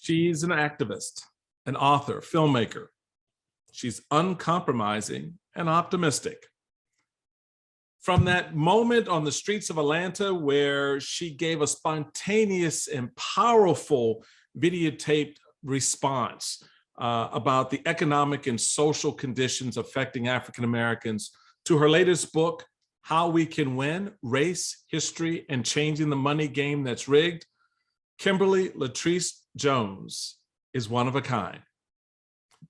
She's an activist, an author, filmmaker. She's uncompromising and optimistic. From that moment on the streets of Atlanta where she gave a spontaneous and powerful videotaped response about the economic and social conditions affecting African Americans, to her latest book, How We Can Win: Race, History, and Changing the Money Game That's Rigged, Kimberlys Jones is one of a kind.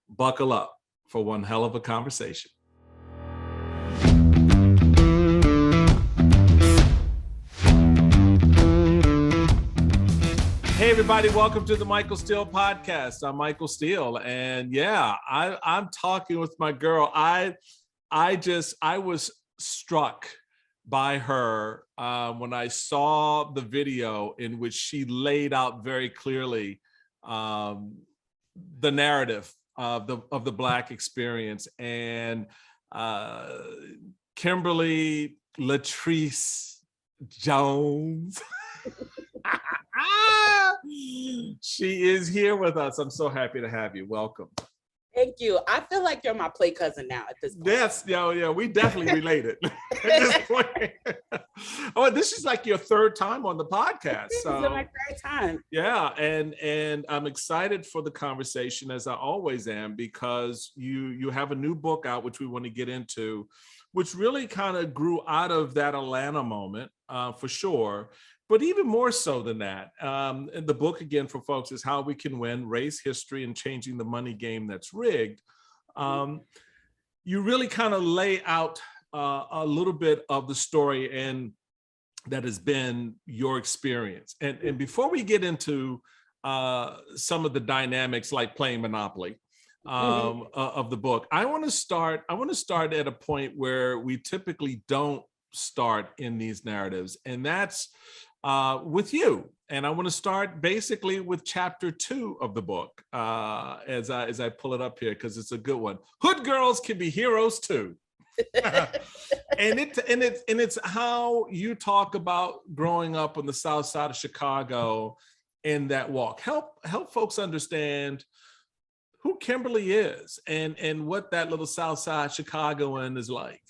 Buckle up for one hell of a conversation. Hey everybody, welcome to the Michael Steele podcast. I'm Michael Steele, and yeah, I'm talking with my girl. I was struck by her when I saw the video in which she laid out very clearly the narrative of the Black experience. And Kimberly Jones, she is here with us. I'm so happy to have you. Welcome. Thank you. I feel like you're my play cousin now at this point. Yes, yeah, we definitely related at this point. Oh, this is like your third time on the podcast. This is my third time. Yeah, and I'm excited for the conversation, as I always am, because you have a new book out, which we want to get into, which really kind of grew out of that Atlanta moment, for sure. But even more so than that, and the book, again, for folks, is How We Can Win: Race, History, and Changing the Money Game That's Rigged. You really kind of lay out a little bit of the story and that has been your experience. And before we get into some of the dynamics like playing Monopoly of the book, I want to start at a point where we typically don't start in these narratives, and that's with you. And I want to start basically with chapter 2 of the book, as I pull it up here, because it's a good one. Hood girls can be heroes too. and it's how you talk about growing up on the South Side of Chicago in that walk. Help folks understand who Kimberly is and what that little South Side Chicagoan is like.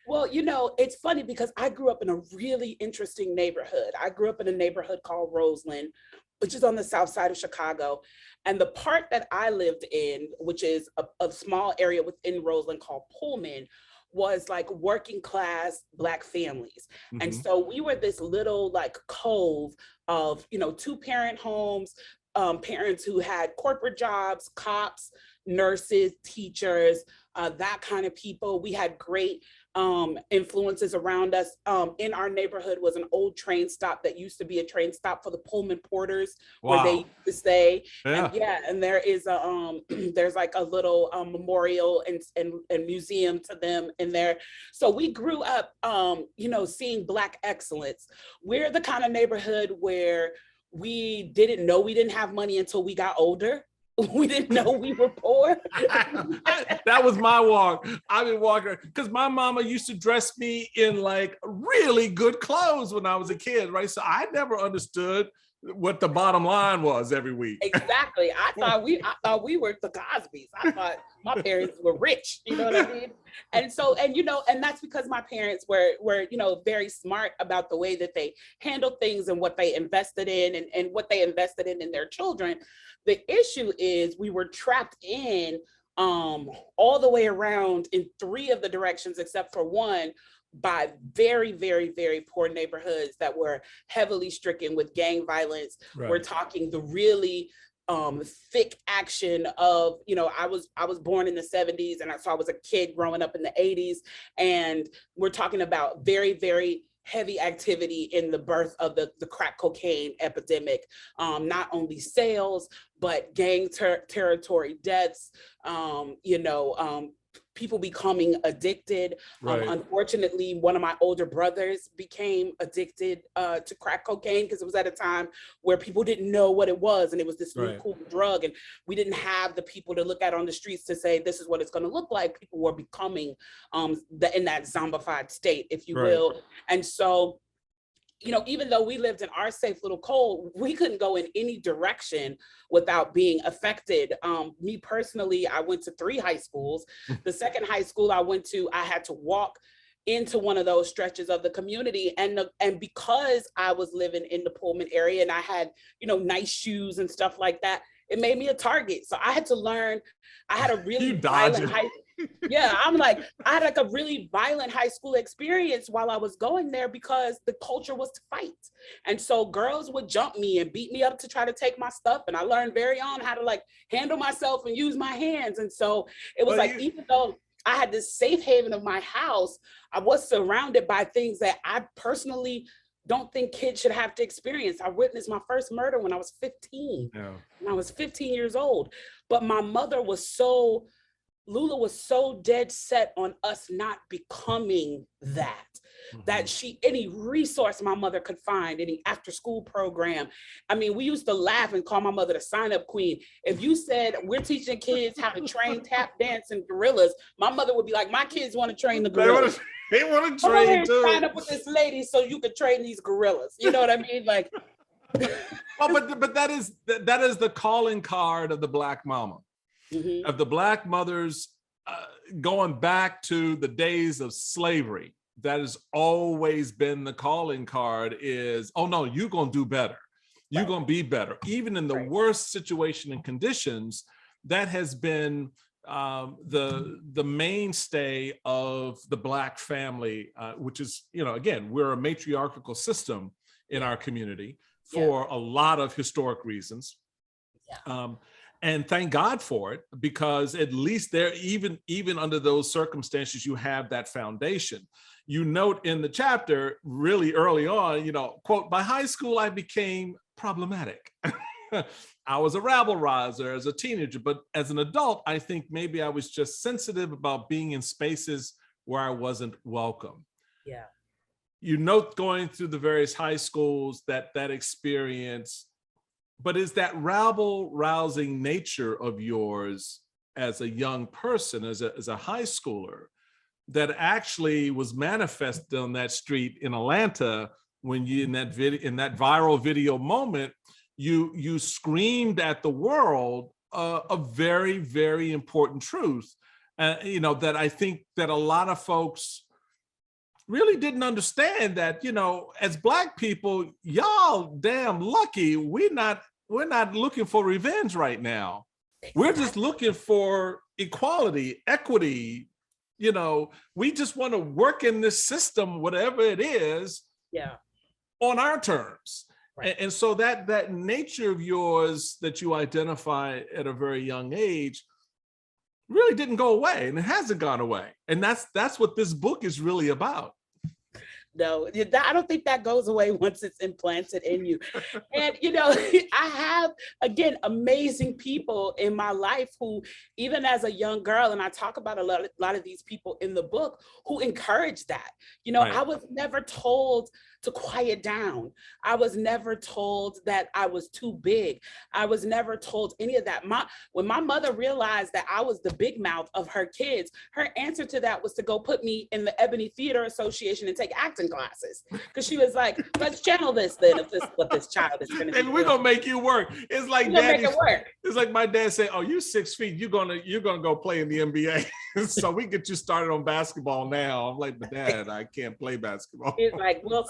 Well, you know, it's funny because I grew up in a really interesting neighborhood. I grew up in a neighborhood called Roseland, which is on the South Side of Chicago. And the part that I lived in, which is a small area within Roseland called Pullman, was like working class Black families. Mm-hmm. And so we were this little like cove of, 2-parent homes, parents who had corporate jobs, cops, nurses, teachers, that kind of people. We had great influences around us. In our neighborhood was an old train stop that used to be a train stop for the Pullman porters. Wow. Where they used to stay. Yeah. And there is there's like a little memorial and museum to them in there. So we grew up, seeing Black excellence. We're the kind of neighborhood where we didn't know we didn't have money until we got older. We didn't know we were poor. That was my walk. I've been walking because my mama used to dress me in like really good clothes when I was a kid, right? So I never understood what the bottom line was every week. Exactly. I thought we were the Cosbys. I thought my parents were rich. You know what I mean? And so, and that's because my parents were very smart about the way that they handled things and what they invested in and what they invested in their children. The issue is we were trapped in all the way around in 3 of the directions, except for one, by very, very, very poor neighborhoods that were heavily stricken with gang violence. Right. We're talking the really thick action of, I was born in the 70s, and so I was a kid growing up in the 80s. And we're talking about very, very heavy activity in the birth of the crack cocaine epidemic, not only sales, but gang territory deaths, people becoming addicted. Right. Unfortunately, one of my older brothers became addicted to crack cocaine because it was at a time where people didn't know what it was. And it was this new cool drug. And we didn't have the people to look at on the streets to say, this is what it's going to look like. People were becoming in that zombified state, if you will. And so even though we lived in our safe little code, we couldn't go in any direction without being affected. Me personally, I went to 3 high schools. The second high school I went to, I had to walk into one of those stretches of the community. And because I was living in the Pullman area and I had, nice shoes and stuff like that, it made me a target. So I had to learn, I had a really violent I had like a really violent high school experience while I was going there because the culture was to fight. And so girls would jump me and beat me up to try to take my stuff. And I learned very on how to like handle myself and use my hands. And so it was even though I had this safe haven of my house, I was surrounded by things that I personally don't think kids should have to experience. I witnessed my first murder when I was 15. Yeah. When I was 15 years old. But my mother Lula was so dead set on us not becoming that, that any resource my mother could find, any after school program. I mean, we used to laugh and call my mother the sign up queen. If you said we're teaching kids how to train tap dance and gorillas, my mother would be like, my kids want to train the gorillas. They want to train too. Sign up with this lady so you could train these gorillas. You know what I mean? Like, well, but that is the calling card of the Black mama. Of the Black mothers, going back to the days of slavery. That has always been the calling card is, oh no, you're going to do better. You're going to be better. Even in the worst situation and conditions, that has been the mainstay of the Black family, which is, again, we're a matriarchal system in our community for a lot of historic reasons. And thank God for it, because at least there, even under those circumstances, you have that foundation. You note in the chapter really early on, quote, by high school, I became problematic. I was a rabble rouser as a teenager, but as an adult, I think maybe I was just sensitive about being in spaces where I wasn't welcome. Yeah. You note going through the various high schools that experience. But is that rabble-rousing nature of yours as a young person, as a high schooler, that actually was manifested on that street in Atlanta when you in that viral video moment, you screamed at the world a very, very important truth, that I think that a lot of folks really didn't understand that, as Black people, y'all damn lucky. We're not looking for revenge right now. We're just looking for equality, equity. We just want to work in this system, whatever it is, on our terms. Right. And so that nature of yours that you identify at a very young age really didn't go away, and it hasn't gone away. And that's what this book is really about. No, I don't think that goes away once it's implanted in you. And, I have, again, amazing people in my life who, even as a young girl, and I talk about a lot of these people in the book, who encourage that. Right. I was never told to quiet down. I was never told that I was too big. I was never told any of that. When my mother realized that I was the big mouth of her kids, her answer to that was to go put me in the Ebony Theater Association and take acting classes. Because she was like, let's channel this then, if this is what this child is going to do. And we're going to make you work. It's like it's like my dad said, oh, you 6 feet, you're gonna go play in the NBA. So we get you started on basketball now. I'm like, but Dad, I can't play basketball. He's like, we'll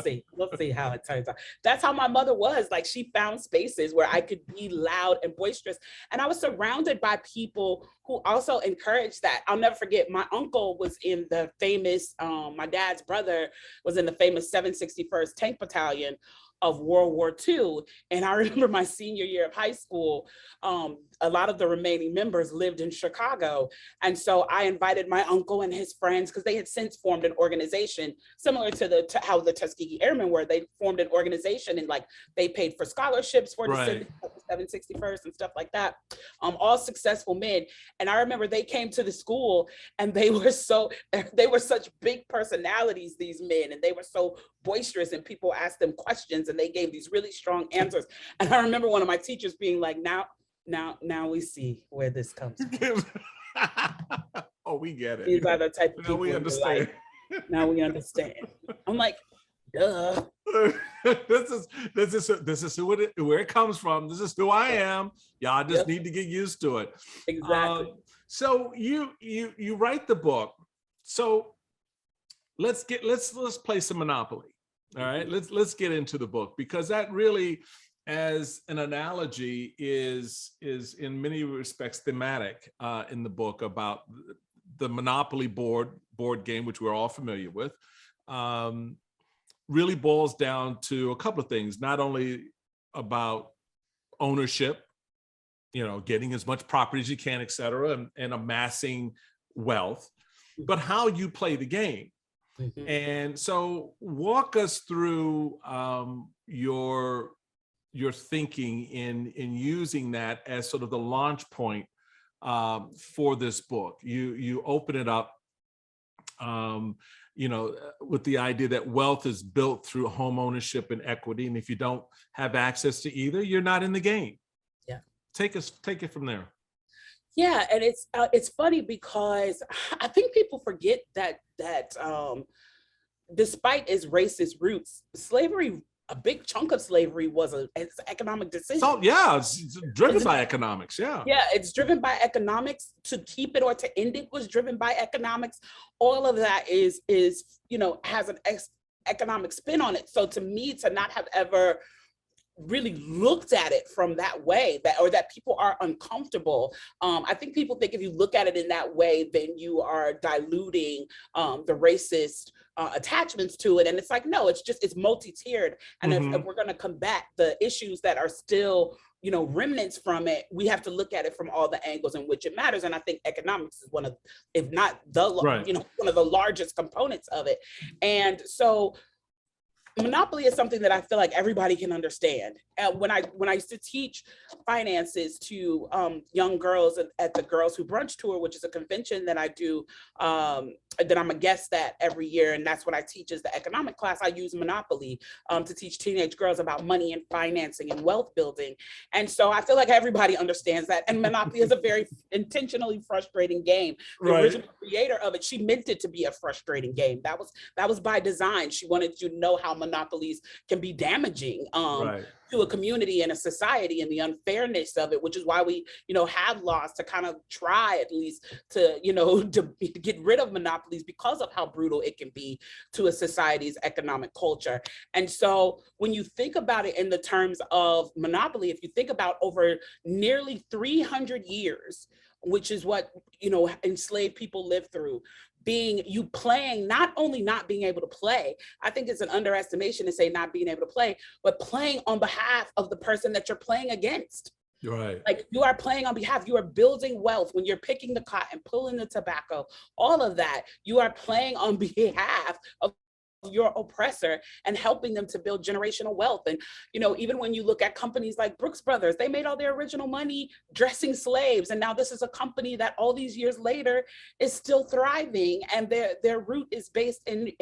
see how it turns out. That's how my mother was. Like, she found spaces where I could be loud and boisterous. And I was surrounded by people who also encouraged that. I'll never forget, my uncle was in the famous, my dad's brother was in the famous 761st Tank Battalion of World War II. And I remember my senior year of high school, a lot of the remaining members lived in Chicago. And so I invited my uncle and his friends, because they had since formed an organization similar to how the Tuskegee Airmen were. They formed an organization and they paid for scholarships for the 761st and stuff like that. All successful men. And I remember they came to the school and they were such big personalities, these men, and they were so boisterous, and people asked them questions and they gave these really strong answers. And I remember one of my teachers being like, now we see where this comes from. Oh, we get it. These are the type of people we understand. Now we understand. I'm like, Duh. This is where it comes from. This is who I am. Y'all just Yep, need to get used to it. exactly. So you write the book. So let's play some Monopoly. All right, let's get into the book, because that really, as an analogy, is in many respects thematic in the book about the Monopoly board game, which we're all familiar with. Really boils down to a couple of things, not only about ownership, getting as much property as you can, et cetera, and amassing wealth, but how you play the game. And so walk us through your thinking in using that as sort of the launch point for this book. You open it up, with the idea that wealth is built through home ownership and equity, and if you don't have access to either, you're not in the game. Yeah. Take it from there. Yeah, and it's funny because I think people forget that despite its racist roots, slavery, a big chunk of slavery was an economic decision. So yeah, it's driven by economics. Yeah. Yeah, it's driven by economics. To keep it or to end it was driven by economics. All of that is has an economic spin on it. So to me, to not have ever really looked at it from that way, that people are uncomfortable. I think people think if you look at it in that way, then you are diluting the racist attachments to it. And it's like, no, it's multi-tiered. And if we're going to combat the issues that are still, remnants from it, we have to look at it from all the angles in which it matters. And I think economics is one of, if not the, one of the largest components of it. And so Monopoly is something that I feel like everybody can understand. When I used to teach finances to young girls at the Girls Who Brunch Tour, which is a convention that I do, that I'm a guest at every year, and that's what I teach is the economic class. I use Monopoly to teach teenage girls about money and financing and wealth building. And so I feel like everybody understands that. And Monopoly is a very intentionally frustrating game. The original creator of it, she meant it to be a frustrating game. That was by design. She wanted you to know how monopolies can be damaging to a community and a society, and the unfairness of it, which is why we, have laws to kind of try at least to, to get rid of monopolies, because of how brutal it can be to a society's economic culture. And so when you think about it in the terms of monopoly, if you think about over nearly 300 years, which is what, enslaved people lived through, playing, not only not being able to play, I think it's an underestimation to say not being able to play, but playing on behalf of the person that you're playing against. Right. Like you are playing on behalf, you are building wealth when you're picking the cotton, pulling the tobacco, all of that, you are playing on behalf of your oppressor and helping them to build generational wealth. And even when you look at companies like Brooks Brothers, they made all their original money dressing slaves, and now this is a company that all these years later is still thriving, and their root is based in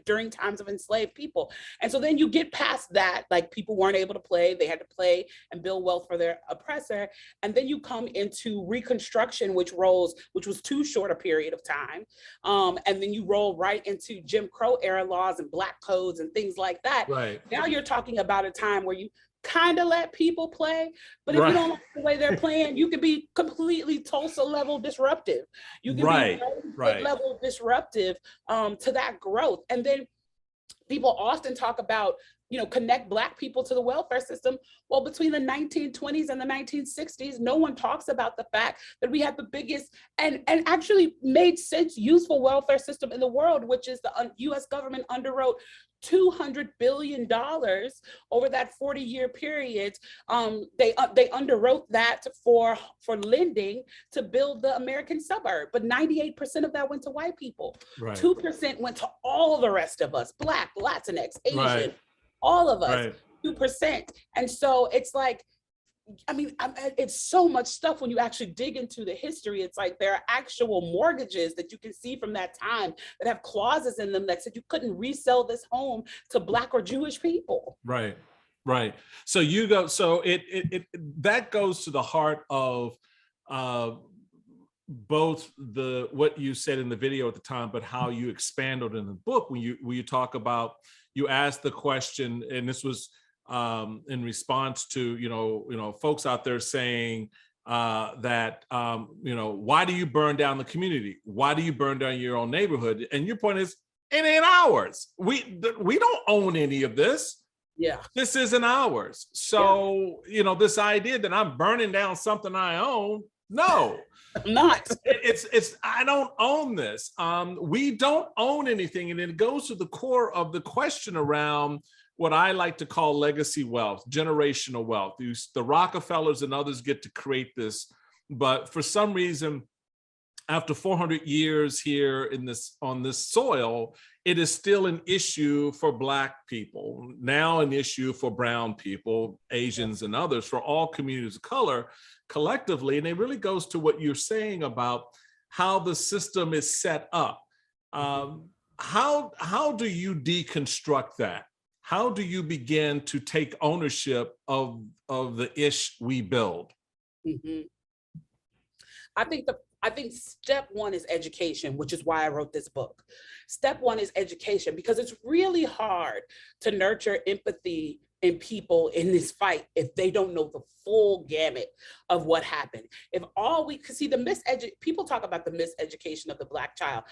during times of enslaved people. And so then you get past that, like people weren't able to play, they had to play and build wealth for their oppressor, and then you come into Reconstruction, which was too short a period of time, and then you roll right into Jim Crow era laws and black codes and things like that. Right. Now you're talking about a time where you kind of let people play, but if you don't like the way they're playing, you could be completely Tulsa level disruptive. You can be level disruptive to that growth. And then people often talk about, connect Black people to the welfare system. Well, between the 1920s and the 1960s, no one talks about the fact that we had the biggest and actually made sense, useful welfare system in the world, which is the US government underwrote $200 billion over that 40-year period. They underwrote that for lending to build the American suburb, but 98% of that went to white people. 2% went to all the rest of us, Black, Latinx, Asian, all of us, 2%. And so it's like, it's so much stuff when you actually dig into the history. It's like there are actual mortgages that you can see from that time that have clauses in them that said you couldn't resell this home to Black or Jewish people. Right. So that goes to the heart of both what you said in the video at the time, but how you expand on it in the book when you talk about, you asked the question, and this was in response to, folks out there saying that, why do you burn down the community? Why do you burn down your own neighborhood? And your point is, it ain't ours. We don't own any of this. Yeah. This isn't ours. So, this idea that I'm burning down something I own, no. I'm not. It's I don't own this. We don't own anything. And it goes to the core of the question around what I like to call legacy wealth, generational wealth. The Rockefellers and others get to create this, but for some reason, after 400 years here on this soil, it is still an issue for Black people, now an issue for brown people, Asians and others, for all communities of color collectively. And it really goes to what you're saying about how the system is set up. How do you deconstruct that? How do you begin to take ownership of the ish we build? Mm-hmm. I think step one is education, which is why I wrote this book. Step one is education, because it's really hard to nurture empathy in people in this fight if they don't know the full gamut of what happened. If all we could see people talk about the miseducation of the Black child.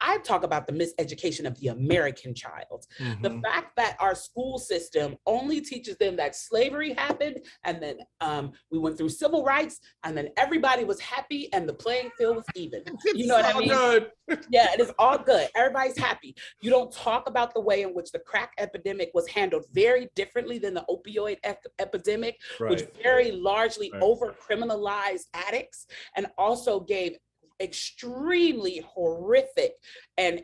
I talk about the miseducation of the American child. Mm-hmm. The fact that our school system only teaches them that slavery happened, and then we went through civil rights, and then everybody was happy and the playing field was even. You know what I mean? Good. Yeah, it is all good. Everybody's happy. You don't talk about the way in which the crack epidemic was handled very differently than the opioid epidemic, right, which very largely over-criminalized addicts and also gave extremely horrific and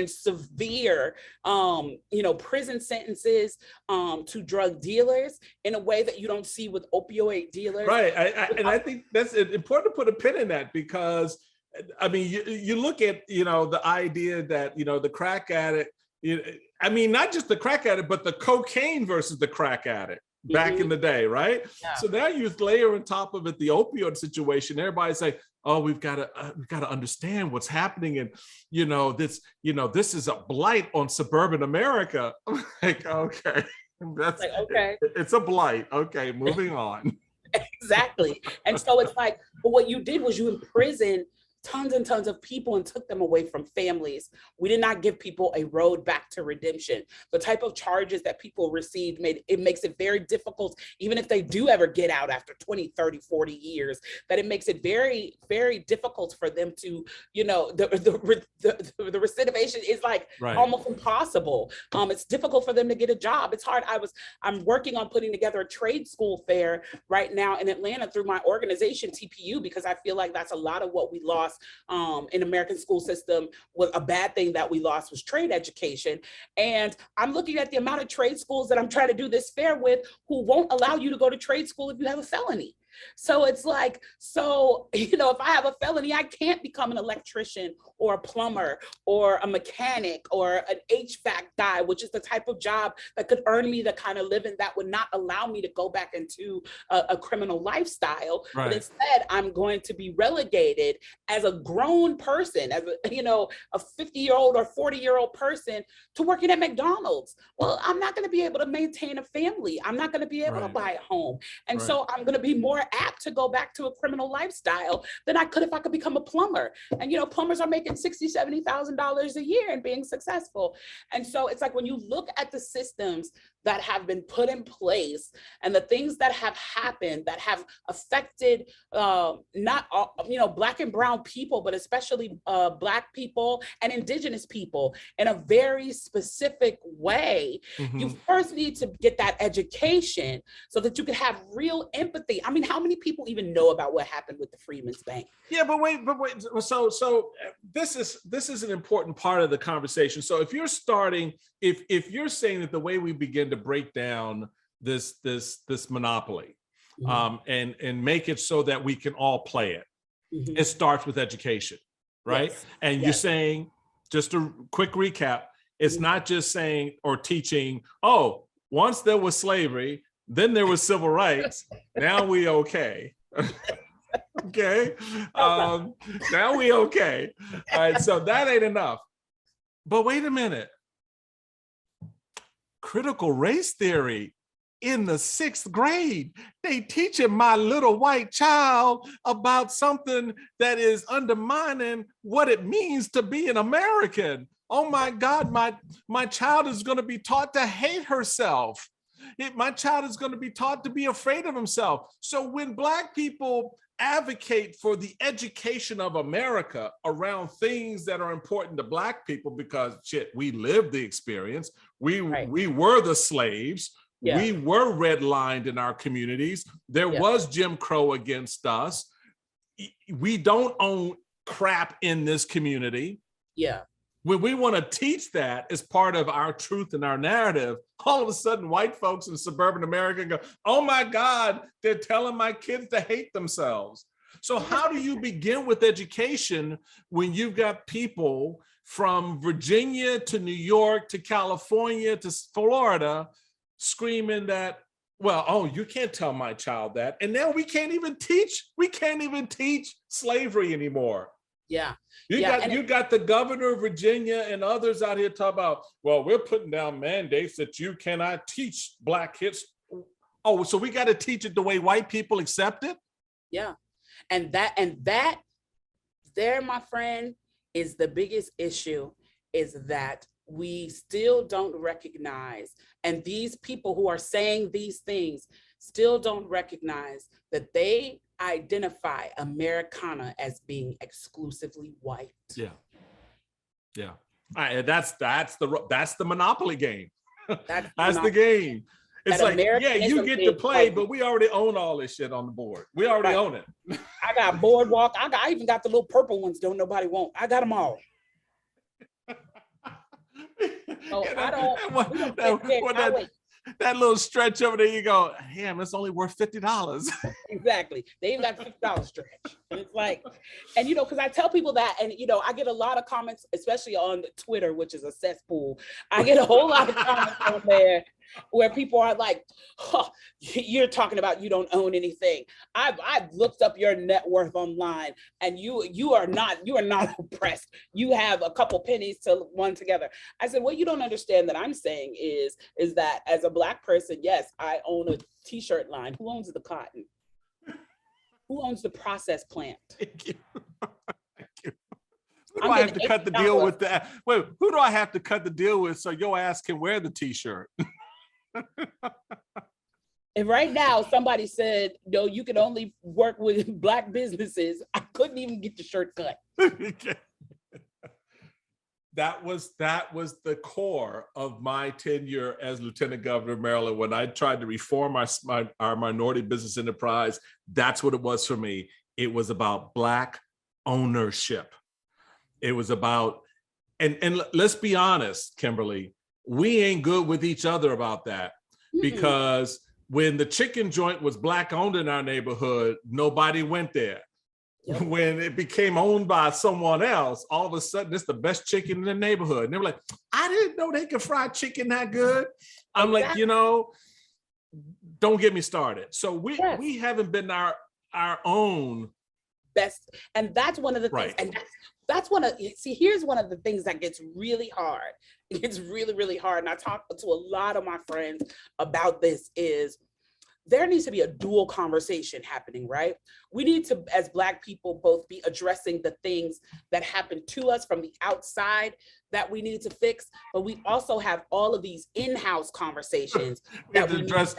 severe prison sentences to drug dealers in a way that you don't see with opioid dealers. Right. And I think that's important to put a pin in that, because I mean, you look at, the idea that, the crack addict, not just the crack addict, but the cocaine versus the crack addict back in the day, right? Yeah. So now you layer on top of it the opioid situation. Everybody's like, oh, we've got to understand what's happening, and this is a blight on suburban America. I'm like, okay, that's like, okay, it's a blight. Okay, moving on. Exactly. And so it's like, but what you did was you imprisoned tons and tons of people and took them away from families. We did not give people a road back to redemption. The type of charges that people received makes it very difficult, even if they do ever get out after 20, 30, 40 years, that it makes it very, very difficult for them to, the recidivation is like almost impossible. It's difficult for them to get a job. It's hard. I'm working on putting together a trade school fair right now in Atlanta through my organization, TPU, because I feel like that's a lot of what we lost in American school system. Was a bad thing that we lost was trade education. And I'm looking at the amount of trade schools that I'm trying to do this fair with who won't allow you to go to trade school if you have a felony. So it's like, if I have a felony, I can't become an electrician or a plumber or a mechanic or an HVAC guy, which is the type of job that could earn me the kind of living that would not allow me to go back into a criminal lifestyle. Right. But instead, I'm going to be relegated as a grown person, as a 50-year-old or 40-year-old person to working at McDonald's. Well, I'm not going to be able to maintain a family. I'm not going to be able to buy a home. And so I'm going to be more apt to go back to a criminal lifestyle than I could if I could become a plumber. And plumbers are making $60,000, $70,000 a year and being successful. And so it's like, when you look at the systems that have been put in place and the things that have happened that have affected not all, Black and brown people, but especially Black people and Indigenous people in a very specific way, you first need to get that education so that you can have real empathy. I mean, how many people even know about what happened with the Freedmen's Bank? Yeah, but wait. So this is an important part of the conversation. So if you're starting, if you're saying that the way we begin to break down this monopoly, and make it so that we can all play it, it starts with education, right? Yes. And you're saying, just a quick recap, it's not just saying or teaching, oh, once there was slavery, then there was civil rights, now we okay. Okay. Now we okay. All right. So that ain't enough. But wait a minute. critical race theory in the 6th grade. They teaching my little white child about something that is undermining what it means to be an American. Oh my God, my child is going to be taught to hate herself. My child is going to be taught to be afraid of himself. So when Black people advocate for the education of America around things that are important to Black people, because shit, we lived the experience. We were the slaves. Yeah. We were redlined in our communities. There was Jim Crow against us. We don't own crap in this community. Yeah. When we want to teach that as part of our truth and our narrative, all of a sudden white folks in suburban America go, oh my God, they're telling my kids to hate themselves. So how do you begin with education when you've got people from Virginia to New York to California to Florida screaming that, well, oh, you can't tell my child that. And now we can't even teach slavery anymore. Yeah. You got the governor of Virginia and others out here talking about, well, we're putting down mandates that you cannot teach Black kids. Oh, so we got to teach it the way white people accept it? Yeah. And that there, my friend, is the biggest issue, is that we still don't recognize, and these people who are saying these things still don't recognize that they identify Americana as being exclusively white. Yeah. All right, that's the monopoly game. That's the game. It's like, yeah, you get to play, but we already own all this shit on the board. We already own it. I got Boardwalk. I even got the little purple ones don't nobody want. I got them all. So that little stretch over there, you go, damn, it's only worth $50. Exactly. They even got the $50 stretch. And it's like, and because I tell people that, and I get a lot of comments, especially on Twitter, which is a cesspool. I get a whole lot of comments on there where people are like, oh, you're talking about you don't own anything. I've looked up your net worth online, and you are not oppressed. You have a couple pennies to one together. I said, what you don't understand that I'm saying is that as a Black person, yes, I own a t-shirt line. Who owns the cotton? Who owns the process plant? Thank you. Who do I have to cut the deal with that? Wait, who do I have to cut the deal with so your ass can wear the t-shirt? And right now, somebody said, no, you can only work with Black businesses. I couldn't even get the shirt cut. That was the core of my tenure as Lieutenant Governor of Maryland. When I tried to reform our minority business enterprise, that's what it was for me. It was about Black ownership. It was about, and let's be honest, Kimberly, we ain't good with each other about that, because when the chicken joint was Black owned in our neighborhood, nobody went there. Yep. When it became owned by someone else, all of a sudden it's the best chicken in the neighborhood. And they were like, I didn't know they could fry chicken that good. I'm exactly. Like, don't get me started. So we haven't been our own best. And that's one of the things. Right. And here's one of the things that gets really hard. It gets really, really hard. And I talk to a lot of my friends about this, is there needs to be a dual conversation happening, right? We need to, as Black people, both be addressing the things that happen to us from the outside that we need to fix, but we also have all of these in-house conversations we have to address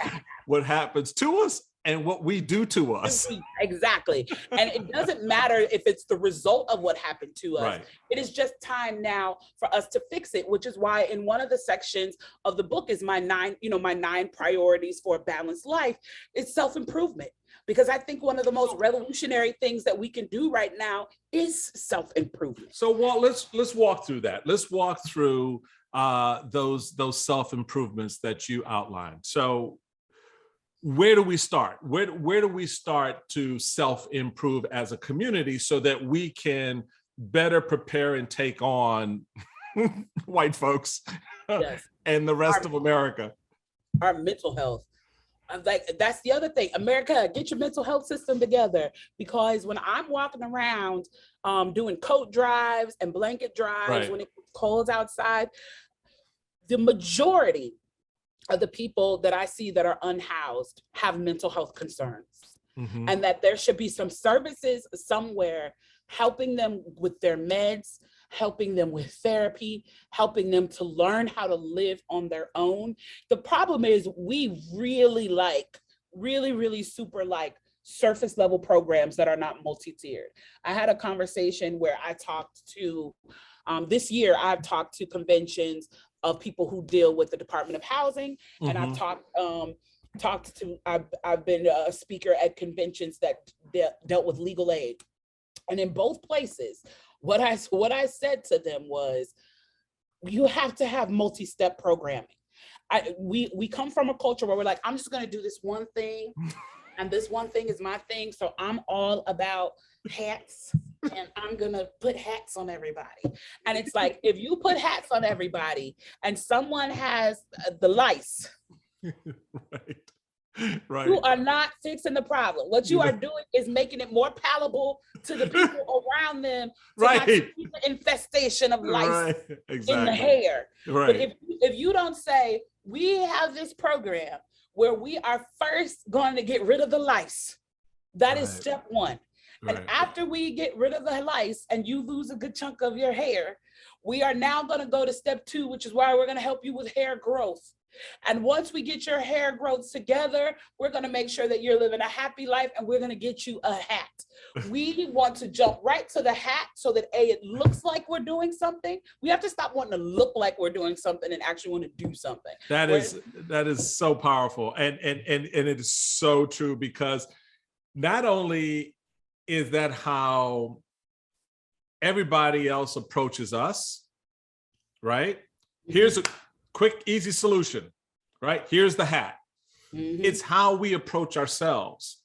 what happens to us and what we do to us. Exactly. And it doesn't matter if it's the result of what happened to us. Right. It is just time now for us to fix it, which is why in one of the sections of the book is my 9 priorities for a balanced life. It's self-improvement. Because I think one of the most revolutionary things that we can do right now is self-improvement. So let's walk through that. Let's walk through those self-improvements that you outlined. So where do we start? Where do we start to self-improve as a community so that we can better prepare and take on white folks and the rest of America? Our mental health. Like, that's the other thing. America, get your mental health system together, because when I'm walking around doing coat drives and blanket drives when it's cold outside, the majority of the people that I see that are unhoused have mental health concerns. Mm-hmm. And that there should be some services somewhere helping them with their meds, helping them with therapy, helping them to learn how to live on their own. The problem is we really super like surface level programs that are not multi-tiered. I had a conversation where I talked to, this year I've talked to conventions of people who deal with the Department of Housing, and I've I've been a speaker at conventions that dealt with legal aid. And in both places, what I said to them was, you have to have multi-step programming. We come from a culture where we're like, I'm just going to do this one thing, and this one thing is my thing. So I'm all about hats, and I'm going to put hats on everybody. And it's like, if you put hats on everybody and someone has the lice, right. You are not fixing the problem. What you are doing is making it more palatable to the people around them to not see the infestation of lice in the hair. But if you don't say, we have this program where we are first going to get rid of the lice, that is step one. And after we get rid of the lice and you lose a good chunk of your hair, we are now going to go to step two, which is why we're going to help you with hair growth. And once we get your hair growth together, we're going to make sure that you're living a happy life, and we're going to get you a hat. We want to jump right to the hat so that it looks like we're doing something. We have to stop wanting to look like we're doing something and actually want to do something. That is so powerful. And it is so true, because not only is that how everybody else approaches us, right? Here's a quick, easy solution, right? Here's the hat. It's how we approach ourselves.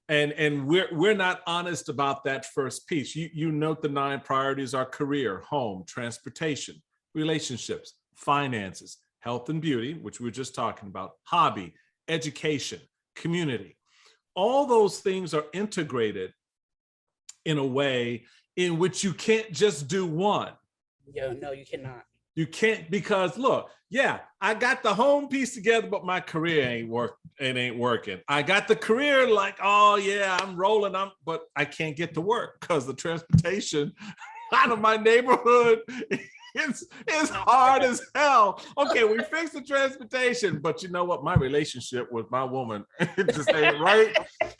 And we're not honest about that first piece. You note the 9 priorities are career, home, transportation, relationships, finances, health and beauty, which we were just talking about, hobby, education, community. All those things are integrated in a way in which you can't just do one. No, you cannot. You can't, because look, I got the home piece together, but my career ain't working. I got the career like, oh yeah, I'm rolling, but I can't get to work because the transportation out of my neighborhood is hard as hell. Okay, we fixed the transportation, but you know what? My relationship with my woman just ain't right.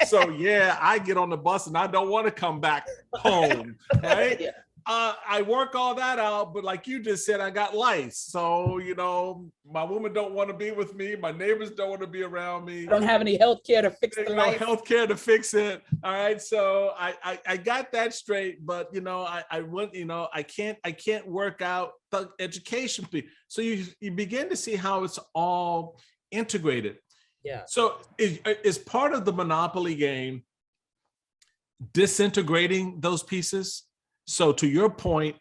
So yeah, I get on the bus and I don't want to come back home, right? I work all that out, but like you just said, I got lice. So, my woman don't want to be with me. My neighbors don't want to be around me. I don't have any health care to fix the lice. Health care to fix it. All right. So I got that straight, but I went, I can't work out the education piece. So you begin to see how it's all integrated. Yeah. So is part of the Monopoly game disintegrating those pieces? So to your point,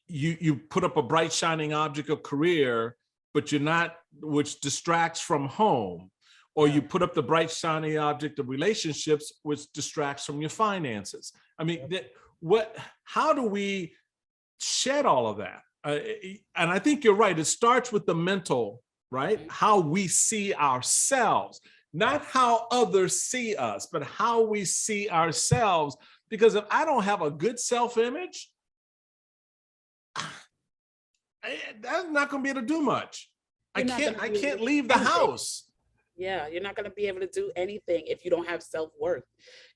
you put up a bright shining object of career, but you're not, which distracts from home, or you put up the bright shining object of relationships, which distracts from your finances. I mean, how do we shed all of that? And I think you're right. It starts with the mental, right? How we see ourselves, not how others see us, but how we see ourselves. Because if I don't have a good self-image, that's not going to be able to do much. I can't leave the house. Yeah, you're not going to be able to do anything if you don't have self-worth.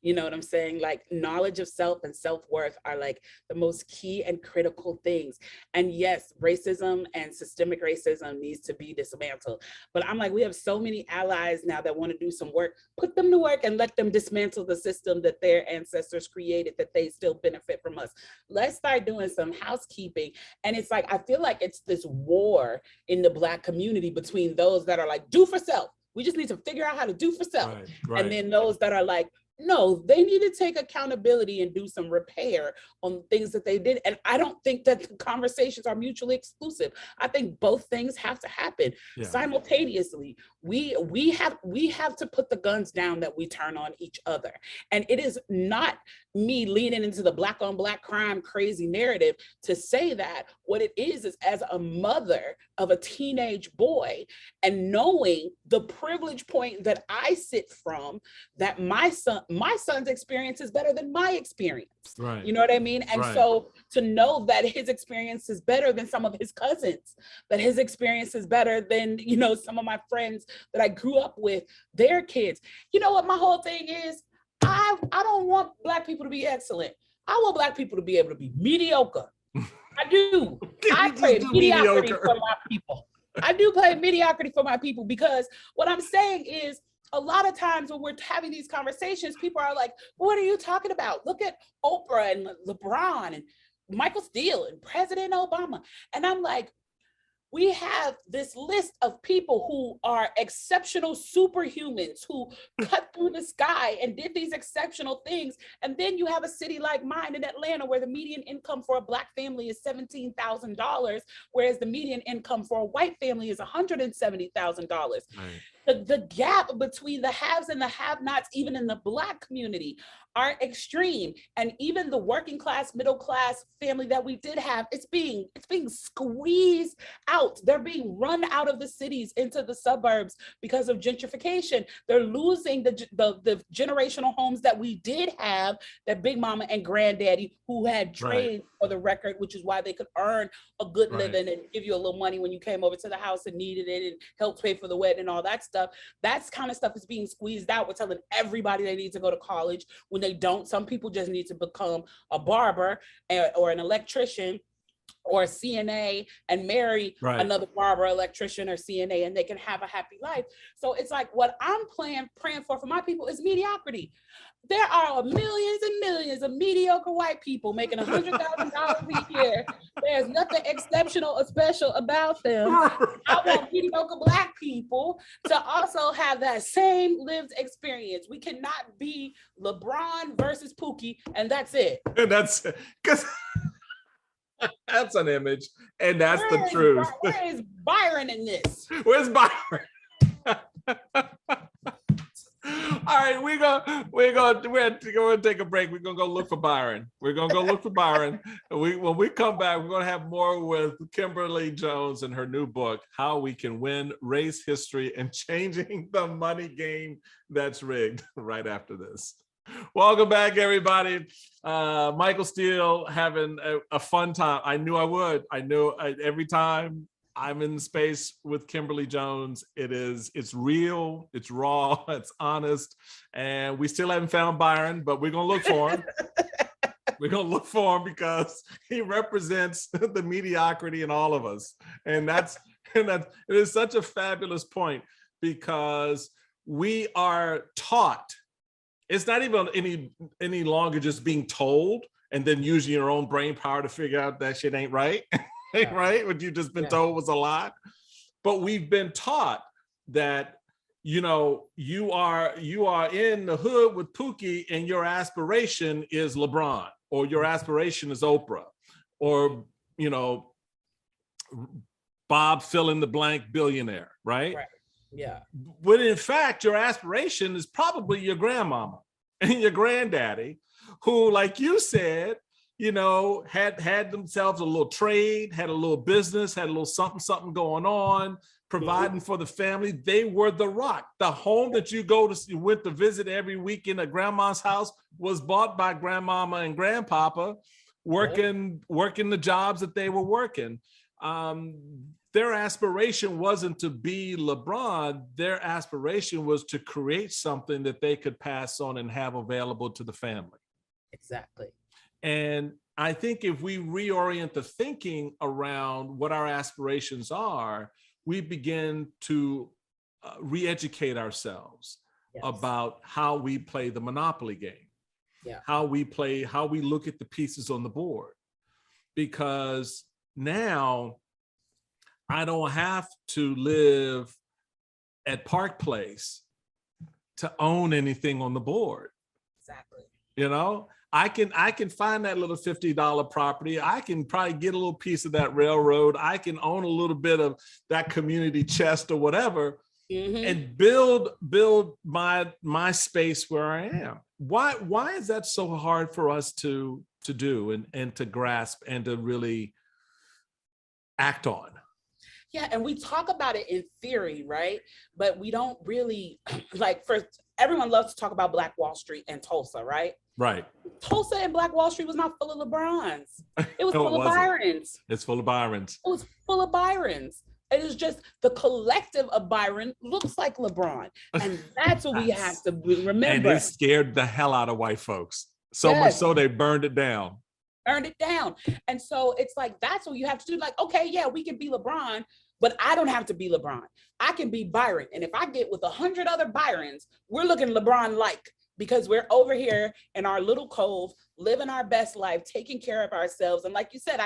You know what I'm saying? Like, knowledge of self and self-worth are like the most key and critical things. And yes, racism and systemic racism needs to be dismantled. But I'm like, we have so many allies now that want to do some work. Put them to work and let them dismantle the system that their ancestors created, that they still benefit from us. Let's start doing some housekeeping. And it's like, I feel like it's this war in the Black community between those that are like, do for self. We just need to figure out how to do for self. Right. And then those that are like, no, they need to take accountability and do some repair on things that they did. And I don't think that the conversations are mutually exclusive. I think both things have to happen simultaneously. We have to put the guns down that we turn on each other. And it is not me leaning into the Black on Black crime crazy narrative to say that what it is as a mother of a teenage boy and knowing the privilege point that I sit from, that my son's experience is better than my experience. Right. You know what I mean? And Right. so to know that his experience is better than some of his cousins, that his experience is better than, you know, some of my friends that I grew up with, their kids. You know what my whole thing is? I don't want Black people to be excellent. I want Black people to be able to be mediocre. I do. I play mediocrity for my people. I do play mediocrity for my people, because what I'm saying is, a lot of times when we're having these conversations, people are like, what are you talking about? Look at Oprah and LeBron and Michael Steele and President Obama. And I'm like, we have this list of people who are exceptional superhumans who cut through the sky and did these exceptional things. And then you have a city like mine in Atlanta where the median income for a Black family is $17,000, whereas the median income for a white family is $170,000. Right. The gap between the haves and the have-nots, even in the Black community, are extreme. And even the working class, middle class family that we did have, it's being squeezed out. They're being run out of the cities into the suburbs because of gentrification. They're losing the generational homes that we did have, that Big Mama and Granddaddy, who had trade for the record, which is why they could earn a good living and give you a little money when you came over to the house and needed it, and help pay for the wedding and all that stuff. That's kind of stuff is being squeezed out. We're telling everybody they need to go to college when they don't. Some people just need to become a barber or an electrician or a CNA and marry another barber, electrician, or CNA, and they can have a happy life. So it's like, what I'm praying for my people is mediocrity. There are millions and millions of mediocre white people making $100,000 a year. There's nothing exceptional or special about them. I want mediocre Black people to also have that same lived experience. We cannot be LeBron versus Pookie, and that's it. And that's because that's an image, and that's the truth. Where is Byron in this? Where's Byron? All right, we're gonna take a break. We're gonna go look for Byron. When we come back, we're gonna have more with Kimberly Jones and her new book, How We Can Win Race History and Changing the Money Game That's Rigged, right after this. Welcome back, everybody. Michael Steele having a fun time. I knew I would. Every time I'm in space with Kimberly Jones, it's real, it's raw, it's honest, and we still haven't found Byron, but we're gonna look for him. We're gonna look for him because he represents the mediocrity in all of us, and it is such a fabulous point, because we are taught. It's not even any longer just being told and then using your own brain power to figure out that shit ain't right. Right? What you've just been told was a lie. But we've been taught that, you know, you are in the hood with Pookie and your aspiration is LeBron, or your aspiration is Oprah, or, you know, Bob fill in the blank billionaire, right? Yeah. When in fact, your aspiration is probably your grandmama and your granddaddy, who, like you said, you know, had themselves a little trade, had a little business, had a little something going on, providing for the family. They were the rock. The home that you went to visit every weekend at grandma's house was bought by grandmama and grandpapa, working the jobs that they were working. Their aspiration wasn't to be LeBron. Their aspiration was to create something that they could pass on and have available to the family. Exactly. And I think if we reorient the thinking around what our aspirations are, we begin to re-educate ourselves about how we play the Monopoly game, how we look at the pieces on the board. Because now I don't have to live at Park Place to own anything on the board. Exactly. You know, I can find that little $50 property. I can probably get a little piece of that railroad. I can own a little bit of that community chest or whatever, and build my space where I am. why is that so hard for us to do and to grasp and to really act on? Yeah, and we talk about it in theory, right? But we don't really like, first, everyone loves to talk about Black Wall Street and Tulsa, right? Right. Tulsa and Black Wall Street was not full of LeBrons. It was No, full it of wasn't. Byrons. It's full of Byrons. It was full of Byrons. It is just the collective of Byron looks like LeBron. And that's what we have to remember. And it scared the hell out of white folks. So much Yes. so they burned it down. Burned it down. And so it's like, that's what you have to do. Like, okay, yeah, we can be LeBron, but I don't have to be LeBron. I can be Byron. And if I get with 100 other Byrons, we're looking LeBron-like, because we're over here in our little cove, living our best life, taking care of ourselves. And like you said,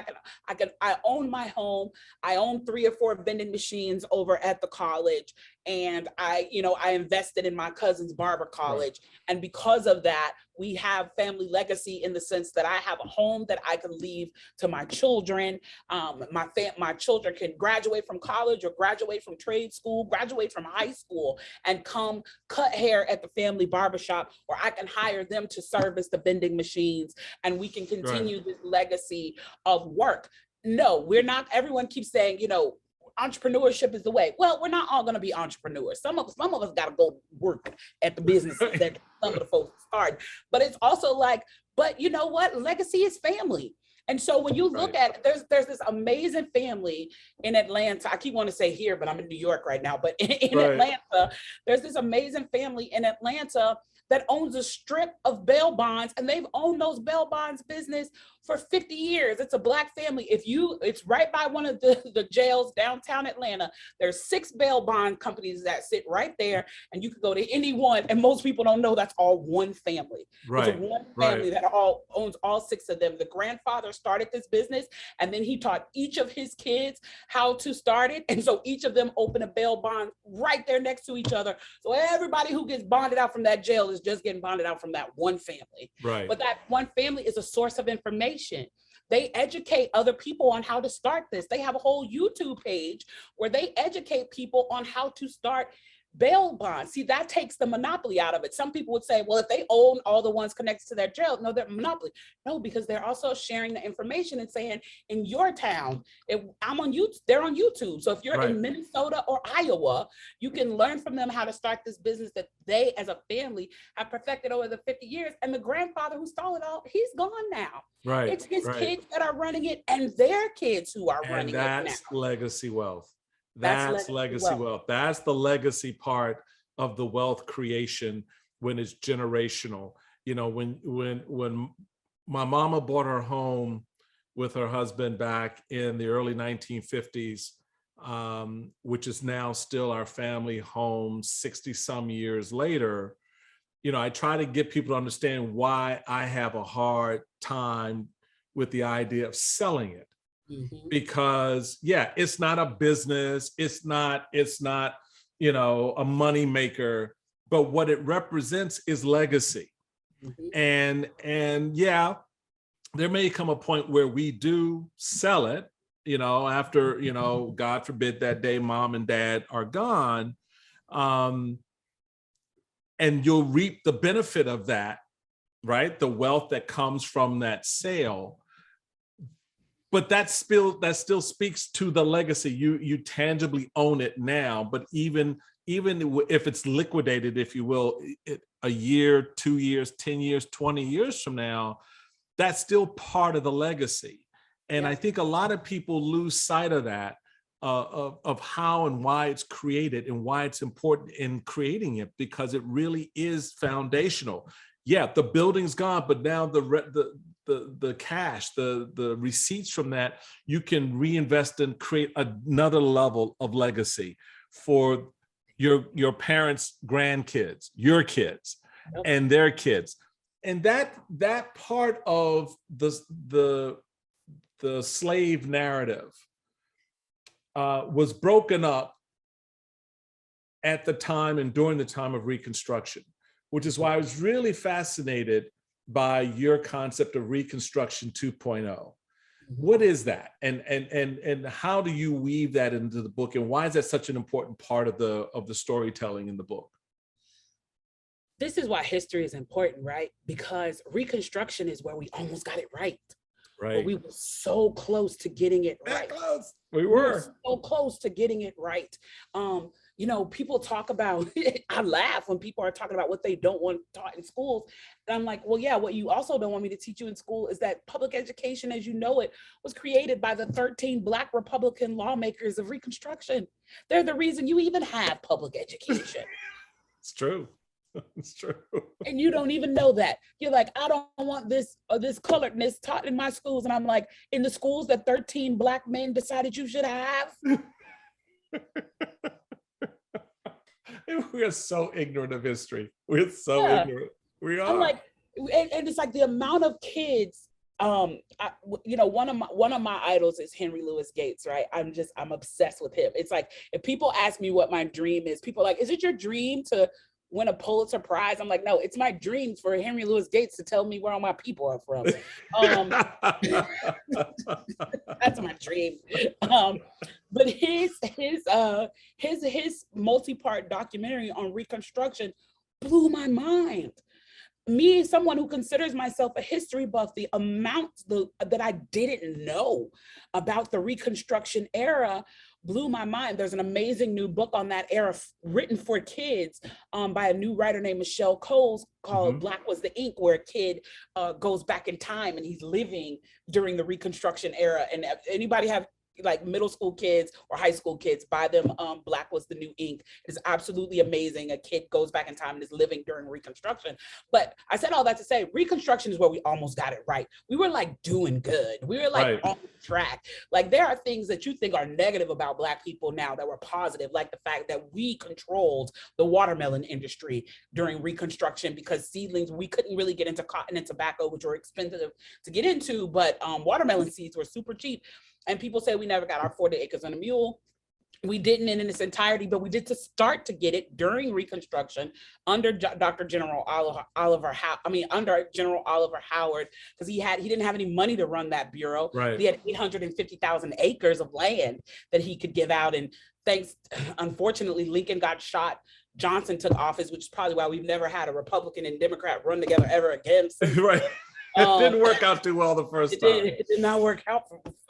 I own my home. I own 3 or 4 vending machines over at the college. And I invested in my cousin's barber college. Right. And because of that, we have family legacy in the sense that I have a home that I can leave to my children. My children can graduate from college or graduate from trade school, graduate from high school, and come cut hair at the family barbershop, or I can hire them to service the vending machines, and we can continue this legacy of work. No, we're not. Everyone keeps saying, entrepreneurship is the way. Well, we're not all going to be entrepreneurs. Some of us got to go work at the businesses that some of the folks start. But it's also like, but you know what? Legacy is family. And so when you look at, there's this amazing family in Atlanta. I keep wanting to say here, but I'm in New York right now. But in Atlanta, there's this amazing family in Atlanta that owns a strip of bail bonds, and they've owned those bail bonds business for 50 years. It's a Black family. It's right by one of the jails downtown Atlanta. There's 6 bail bond companies that sit right there, and you can go to any one, and most people don't know that's all one family. Right. It's one family that owns all 6 of them. The grandfather started this business, and then he taught each of his kids how to start it. And so each of them opened a bail bond right there next to each other. So everybody who gets bonded out from that jail is just getting bonded out from that one family. Right. But that one family is a source of information. They educate other people on how to start this. They have a whole YouTube page where they educate people on how to start bail bonds. See, that takes the monopoly out of it. Some people would say, well, if they own all the ones connected to their jail, no, they're monopoly. No, because they're also sharing the information and saying, in your town, I'm on YouTube, they're on YouTube. So if you're in Minnesota or Iowa, you can learn from them how to start this business that they as a family have perfected over the 50 years. And the grandfather who started it all, he's gone now. Right. It's his kids that are running it, and their kids who are running it now. That's legacy wealth. That's legacy wealth. That's the legacy part of the wealth creation when it's generational. When my mama bought her home with her husband back in the early 1950s, which is now still our family home 60 some years later, I try to get people to understand why I have a hard time with the idea of selling it. Mm-hmm. Because it's not a business, it's not a money maker, but what it represents is legacy. Mm-hmm. And there may come a point where we do sell it, after God forbid that day mom and dad are gone, and you'll reap the benefit of that, right? The wealth that comes from that sale. But that still speaks to the legacy. You tangibly own it now, but even if it's liquidated, if you will, a year, 2 years, 10 years, 20 years from now, that's still part of the legacy. And I think a lot of people lose sight of that, of how and why it's created and why it's important in creating it, because it really is foundational. Yeah, the building's gone, but now the cash, the receipts from that, you can reinvest and create another level of legacy for your parents' grandkids, your kids, and their kids. And that part of the slave narrative was broken up at the time and during the time of Reconstruction, which is why I was really fascinated by your concept of Reconstruction 2.0. What is that? And how do you weave that into the book? And why is that such an important part of the storytelling in the book? this is why history is important, right? Because Reconstruction is where we almost got it right. But Right. we were so close to getting it right. Close. We We were were. so close to getting it right. You know, people talk about, I laugh when people are talking about what they don't want taught in schools. And I'm like, well, yeah, what you also don't want me to teach you in school is that public education as you know it was created by the 13 Black Republican lawmakers of Reconstruction. They're the reason you even have public education. It's true. It's true. And you don't even know that. You're like, I don't want this or this coloredness taught in my schools. And I'm like, in the schools that 13 Black men decided you should have. We are so ignorant of history. We're so ignorant. We are. I'm like, and it's like the amount of kids. You know, one of my idols is Henry Louis Gates, right? I'm obsessed with him. It's like if people ask me what my dream is, people are like, is it your dream to win a Pulitzer Prize? I'm like, no, it's my dreams for Henry Louis Gates to tell me where all my people are from. That's my dream. But his multi-part documentary on Reconstruction blew my mind. Me, someone who considers myself a history buff, the amount that I didn't know about the Reconstruction era blew my mind. There's an amazing new book on that era written for kids by a new writer named Michelle Coles called Black Was the Ink, where a kid goes back in time and he's living during the Reconstruction era. And anybody have like middle school kids or high school kids, buy them Black Was the New Ink. It's absolutely amazing. A kid goes back in time and is living during Reconstruction. But I said all that to say Reconstruction is where we almost got it right. We were like doing good. We were like on track. Like there are things that you think are negative about Black people now that were positive, like the fact that we controlled the watermelon industry during Reconstruction because seedlings, we couldn't really get into cotton and tobacco, which were expensive to get into, but watermelon seeds were super cheap. And people say we never got our 40 acres and a mule. We didn't in its entirety, but we did to start to get it during Reconstruction under Dr. General under General Oliver Howard, because he didn't have any money to run that bureau. Right. He had 850,000 acres of land that he could give out. And unfortunately, Lincoln got shot. Johnson took office, which is probably why we've never had a Republican and Democrat run together ever again. Right. It didn't work out too well the first time. It did not work out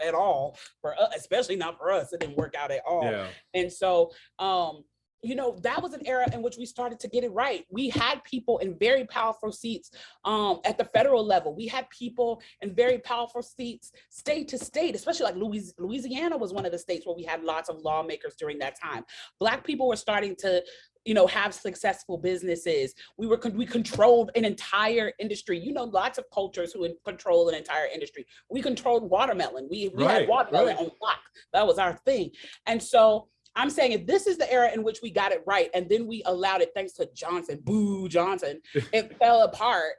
at all for us, especially not for us. It didn't work out at all. Yeah. And so, you know, that was an era in which we started to get it right. We had people in very powerful seats at the federal level. We had people in very powerful seats state to state, especially like Louisiana was one of the states where we had lots of lawmakers during that time. Black people were starting to, you know, have successful businesses. We controlled an entire industry. You know, lots of cultures who control an entire industry. We controlled watermelon. We had watermelon on lock. That was our thing. And so I'm saying if this is the era in which we got it right, and then we allowed it, thanks to Johnson, boo Johnson, it fell apart.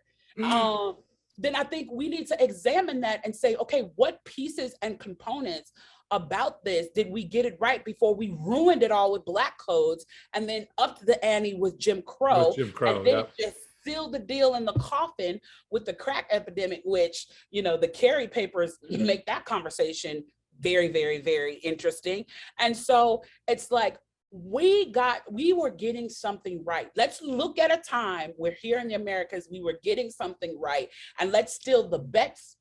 Then I think we need to examine that and say, okay, what pieces and components about this did we get it right before we ruined it all with Black codes and then upped the ante with Jim Crow, and then just sealed the deal in the coffin with the crack epidemic, which, you know, the Kerry papers make that conversation very, very, very interesting. And so it's like, we were getting something right. Let's look at a time where here in the Americas, we were getting something right. And let's steal the best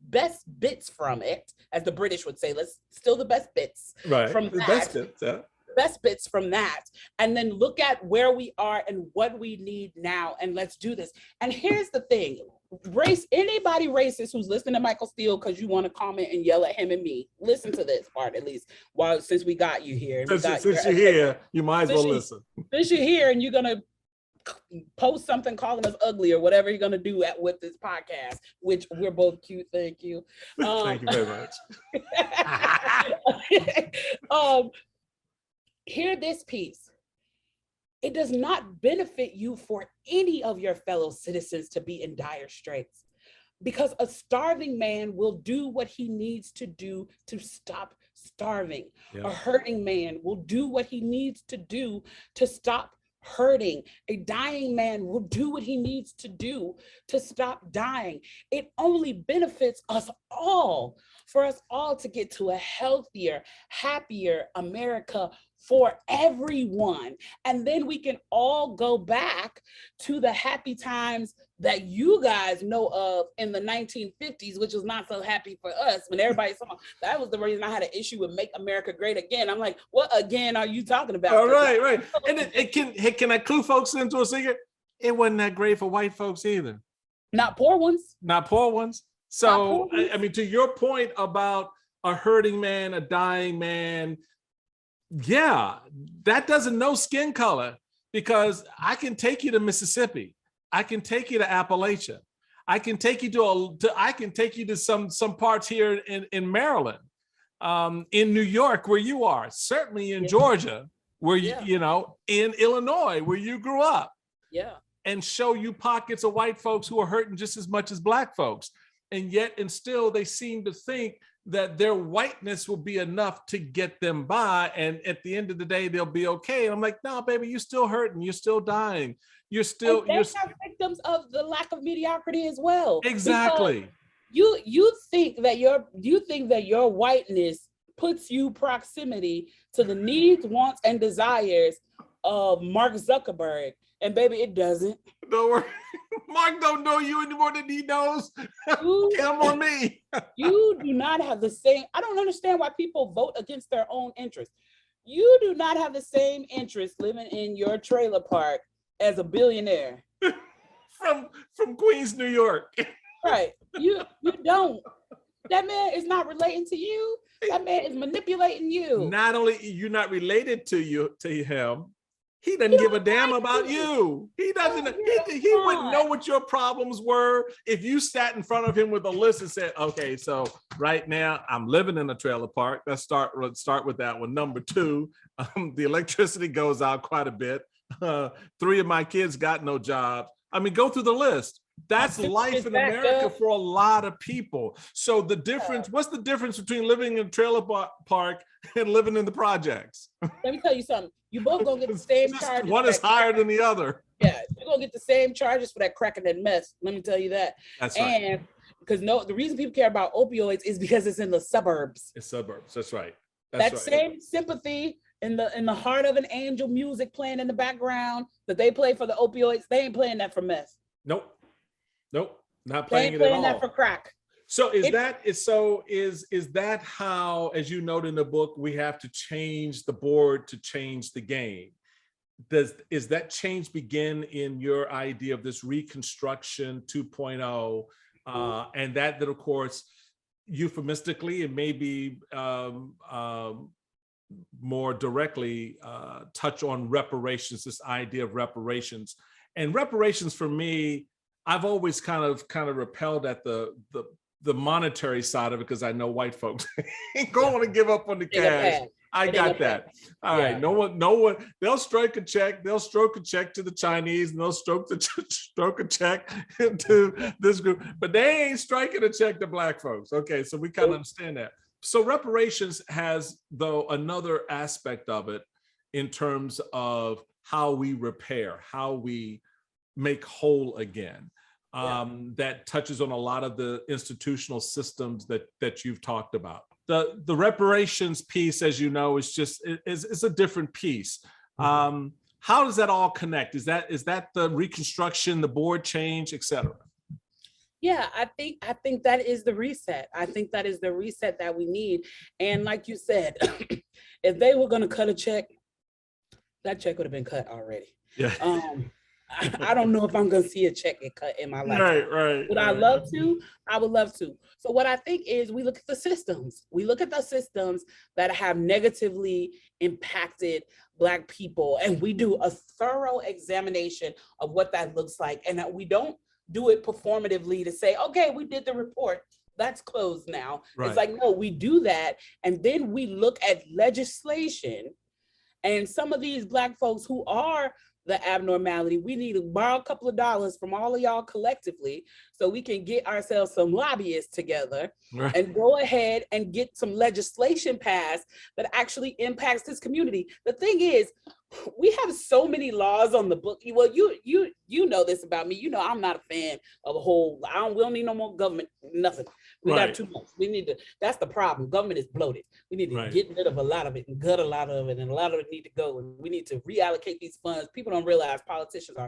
bits from it, as the British would say, let's steal the best bits from that. Best bits from that, and then look at where we are and what we need now, and let's do this. And here's the thing, anybody racist who's listening to Michael Steele because you want to comment and yell at him and me, listen to this part at least, since we got you here. Since you're here, you might as well listen. Since you're here and you're gonna post something calling us ugly or whatever you're gonna do with this podcast, which we're both cute, thank you. Thank you very much. Hear this piece. It does not benefit you for any of your fellow citizens to be in dire straits, because a starving man will do what he needs to do to stop starving. Yeah. A hurting man will do what he needs to do to stop hurting. A dying man will do what he needs to do to stop dying. It only benefits us all, for us all to get to a healthier, happier America for everyone. And then we can all go back to the happy times that you guys know of in the 1950s, which was not so happy for us when everybody saw. That was the reason I had an issue with Make America Great Again. I'm like, what again are you talking about? All right, right. And can I clue folks into a secret? It wasn't that great for white folks either. Not poor ones. Not poor ones. So, I mean, to your point about a hurting man, a dying man, yeah, that doesn't know skin color, because I can take you to Mississippi. I can take you to Appalachia. I can take you to some parts here in Maryland, in New York, where you are, certainly in Georgia, where you know, in Illinois, where you grew up. Yeah. And show you pockets of white folks who are hurting just as much as black folks. And yet, and still, they seem to think that their whiteness will be enough to get them by. And at the end of the day, they'll be okay. And I'm like, no, baby, you're still hurting. You're still dying. You're victims of the lack of mediocrity as well. Exactly. You think that your whiteness puts you proximity to the needs, wants, and desires of Mark Zuckerberg. And baby, it doesn't. Don't worry. Mark don't know you any more than he knows him or me. You do not have the same. I don't understand why people vote against their own interests. You do not have the same interest living in your trailer park as a billionaire. from Queens, New York. Right. You don't. That man is not relating to you. That man is manipulating you. Not only you're not related to him, he doesn't give a damn about you. He doesn't. He wouldn't know what your problems were if you sat in front of him with a list and said, "Okay, so right now I'm living in a trailer park. Let's start with that one. Number 2, the electricity goes out quite a bit. 3 of my kids got no jobs. I mean, go through the list. That's life in America for a lot of people. So the difference, what's the difference between living in a trailer park and living in the projects? Let me tell you something. You both gonna get the same charges. One is higher than the other. Yeah, you're gonna get the same charges for that crack and that mess. Let me tell you that. That's right. And because the reason people care about opioids is because it's in the suburbs. It's suburbs. That's right. That same sympathy in the heart of an angel music playing in the background that they play for the opioids, they ain't playing that for meth. Nope, not playing it at all. They ain't playing that for crack. So is that how, as you note in the book, we have to change the board to change the game? Is that change begin in your idea of this Reconstruction 2.0, and that of course, euphemistically and maybe more directly touch on reparations, this idea of reparations. And reparations for me, I've always kind of repelled at the monetary side of it, because I know white folks ain't going to give up on the cash. I got that. All right. No one, they'll strike a check. They'll stroke a check to the Chinese, and they'll stroke a check to this group, but they ain't striking a check to black folks. Okay. So we kind of understand that. So reparations has, though, another aspect of it in terms of how we repair, how we make whole again. That touches on a lot of the institutional systems that you've talked about. The reparations piece, as you know, is a different piece. How does that all connect? Is that the Reconstruction, the board change, et cetera? Yeah, I think that is the reset. I think that is the reset that we need. And like you said, if they were going to cut a check, that check would have been cut already. Yeah. I don't know if I'm going to see a check get cut in my life. Right. Would I love to? I would love to. So what I think is we look at the systems. We look at the systems that have negatively impacted Black people, and we do a thorough examination of what that looks like. And that we don't do it performatively to say, okay, we did the report, that's closed now. Right. It's like, no, we do that. And then we look at legislation, and some of these Black folks who are the abnormality, we need to borrow a couple of dollars from all of y'all collectively so we can get ourselves some lobbyists together Right. and go ahead and get some legislation passed that actually impacts this community. The thing is, we have so many laws on the book. Well, you know this about me. You know I'm not a fan of a whole. We don't need no more government. Nothing. We got too much. We need to. That's the problem. Government is bloated. We need to get rid of a lot of it and gut a lot of it, and a lot of it need to go. And we need to reallocate these funds. People don't realize politicians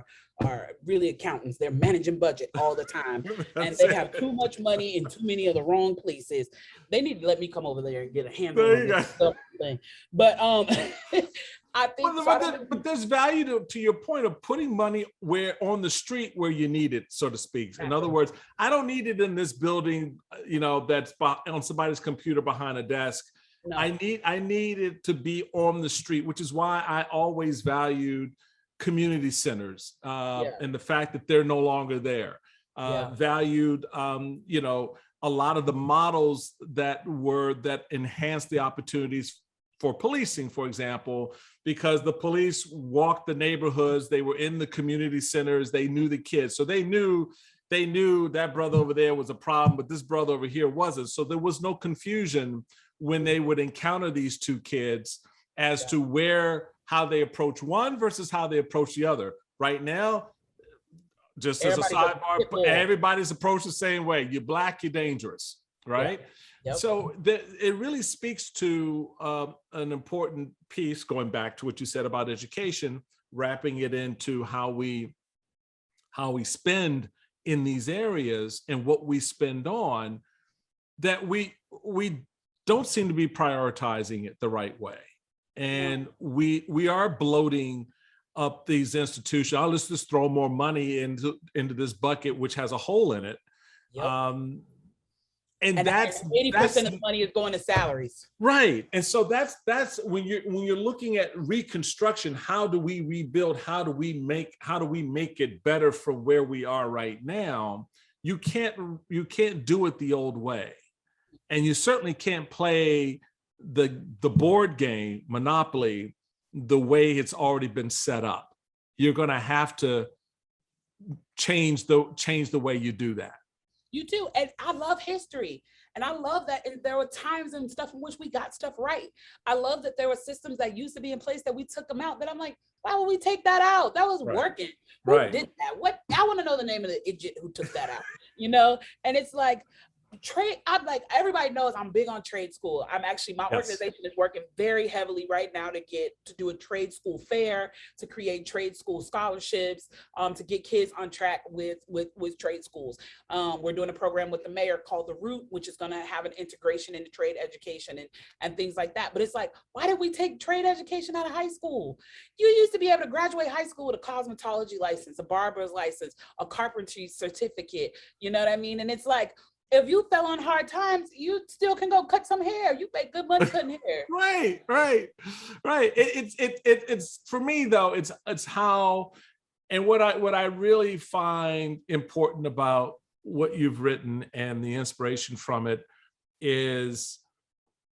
are really accountants. They're managing budget all the time, and they have too much money in too many of the wrong places. They need to let me come over there and get a handle on this stuff thing. But I think, but there's value to your point of putting money where on the street where you need it, so to speak. Exactly. In other words, I don't need it in this building, that's on somebody's computer behind a desk. No. I need it to be on the street, which is why I always valued community centers and the fact that they're no longer there. Valued, a lot of the models that enhanced the opportunities for policing, for example, because the police walked the neighborhoods, they were in the community centers, they knew the kids. So they knew that brother over there was a problem, but this brother over here wasn't. So there was no confusion when they would encounter these two kids as to how they approach one versus how they approach the other. Right now, just as a sidebar, everybody's approached the same way. You're Black, you're dangerous, right? Yeah. Yep. So it really speaks to an important piece, going back to what you said about education, wrapping it into how we spend in these areas and what we spend on, that we don't seem to be prioritizing it the right way. And we are bloating up these institutions. Let's just throw more money into this bucket, which has a hole in it. Yep. And that's 80% of money is going to salaries. Right. And so that's when you're looking at Reconstruction, how do we rebuild? How do we make it better for where we are right now? You can't do it the old way. And you certainly can't play the board game, Monopoly, the way it's already been set up. You're going to have to change the way you do that. You do. And I love history. And I love that there were times and stuff in which we got stuff right. I love that there were systems that used to be in place that we took them out. That I'm like, why would we take that out? That was working. Who did that? What? I want to know the name of the idiot who took that out, And it's like, everybody knows I'm big on trade school. My organization is working very heavily right now to do a trade school fair, to create trade school scholarships, to get kids on track with trade schools. We're doing a program with the mayor called The Root, which is going to have an integration into trade education and things like that. But it's like, why did we take trade education out of high school? You used to be able to graduate high school with a cosmetology license, a barber's license, a carpentry certificate. You know what I mean? And it's like, if you fell on hard times, you still can go cut some hair. You make good money cutting hair. Right. It's for me though. It's how, and what I really find important about what you've written and the inspiration from it is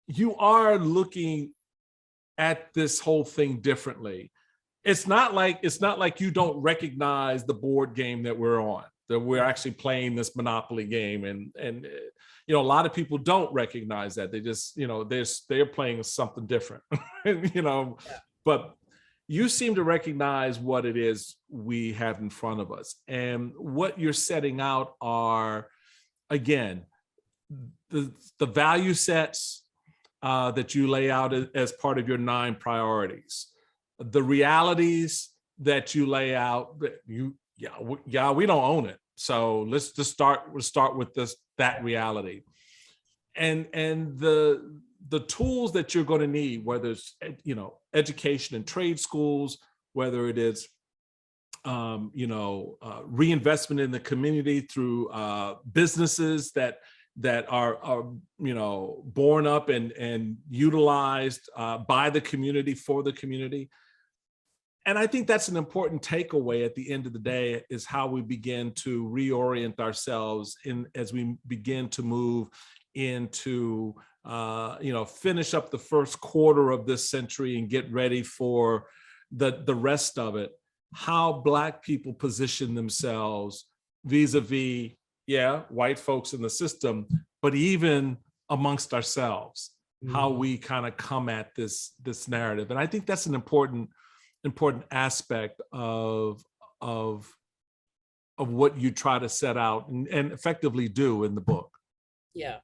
you are looking at this whole thing differently. It's not like you don't recognize the board game that we're on, that we're actually playing this Monopoly game. And a lot of people don't recognize that. They just, they're playing something different, but you seem to recognize what it is we have in front of us. And what you're setting out are, again, the value sets that you lay out as part of your 9 priorities, the realities that you lay out. We don't own it. So let's just start with that reality, and the tools that you're going to need, whether it's education and trade schools, whether it is reinvestment in the community through businesses that are born up and utilized by the community for the community. And I think that's an important takeaway at the end of the day, is how we begin to reorient ourselves as we begin to move into, finish up the first quarter of this century and get ready for the rest of it. How Black people position themselves vis-a-vis, yeah, white folks in the system, but even amongst ourselves, how we kind of come at this narrative. And I think that's an important aspect of what you try to set out and effectively do in the book. Yeah.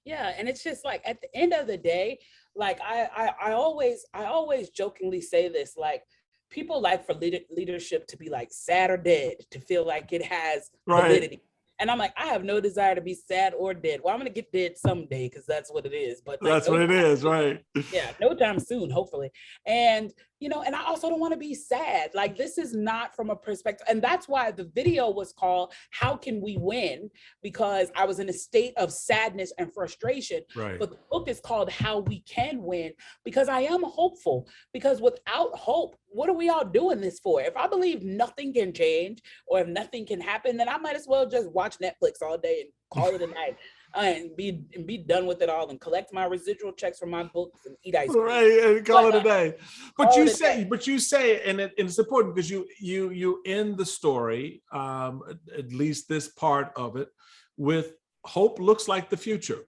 Yeah. And it's just like at the end of the day, like I always jokingly say this, like people like for leadership to be like sad or dead, to feel like it has validity. And I'm like, I have no desire to be sad or dead. Well, I'm going to get dead someday because that's what it is. But like, that's what it is, right? Yeah, no time soon, hopefully. And, you know, and I also don't want to be sad. Like, this is not from a perspective. And that's why the video was called How Can We Win? Because I was in a state of sadness and frustration. Right. But the book is called How We Can Win, because I am hopeful. Because without hope, what are we all doing this for? If I believe nothing can change or if nothing can happen, then I might as well just watch Netflix all day and call it a night. And be done with it all and collect my residual checks from my books and eat ice cream. Right, and call it a day. But you say, and it's important because you end the story, at least this part of it, with hope looks like the future,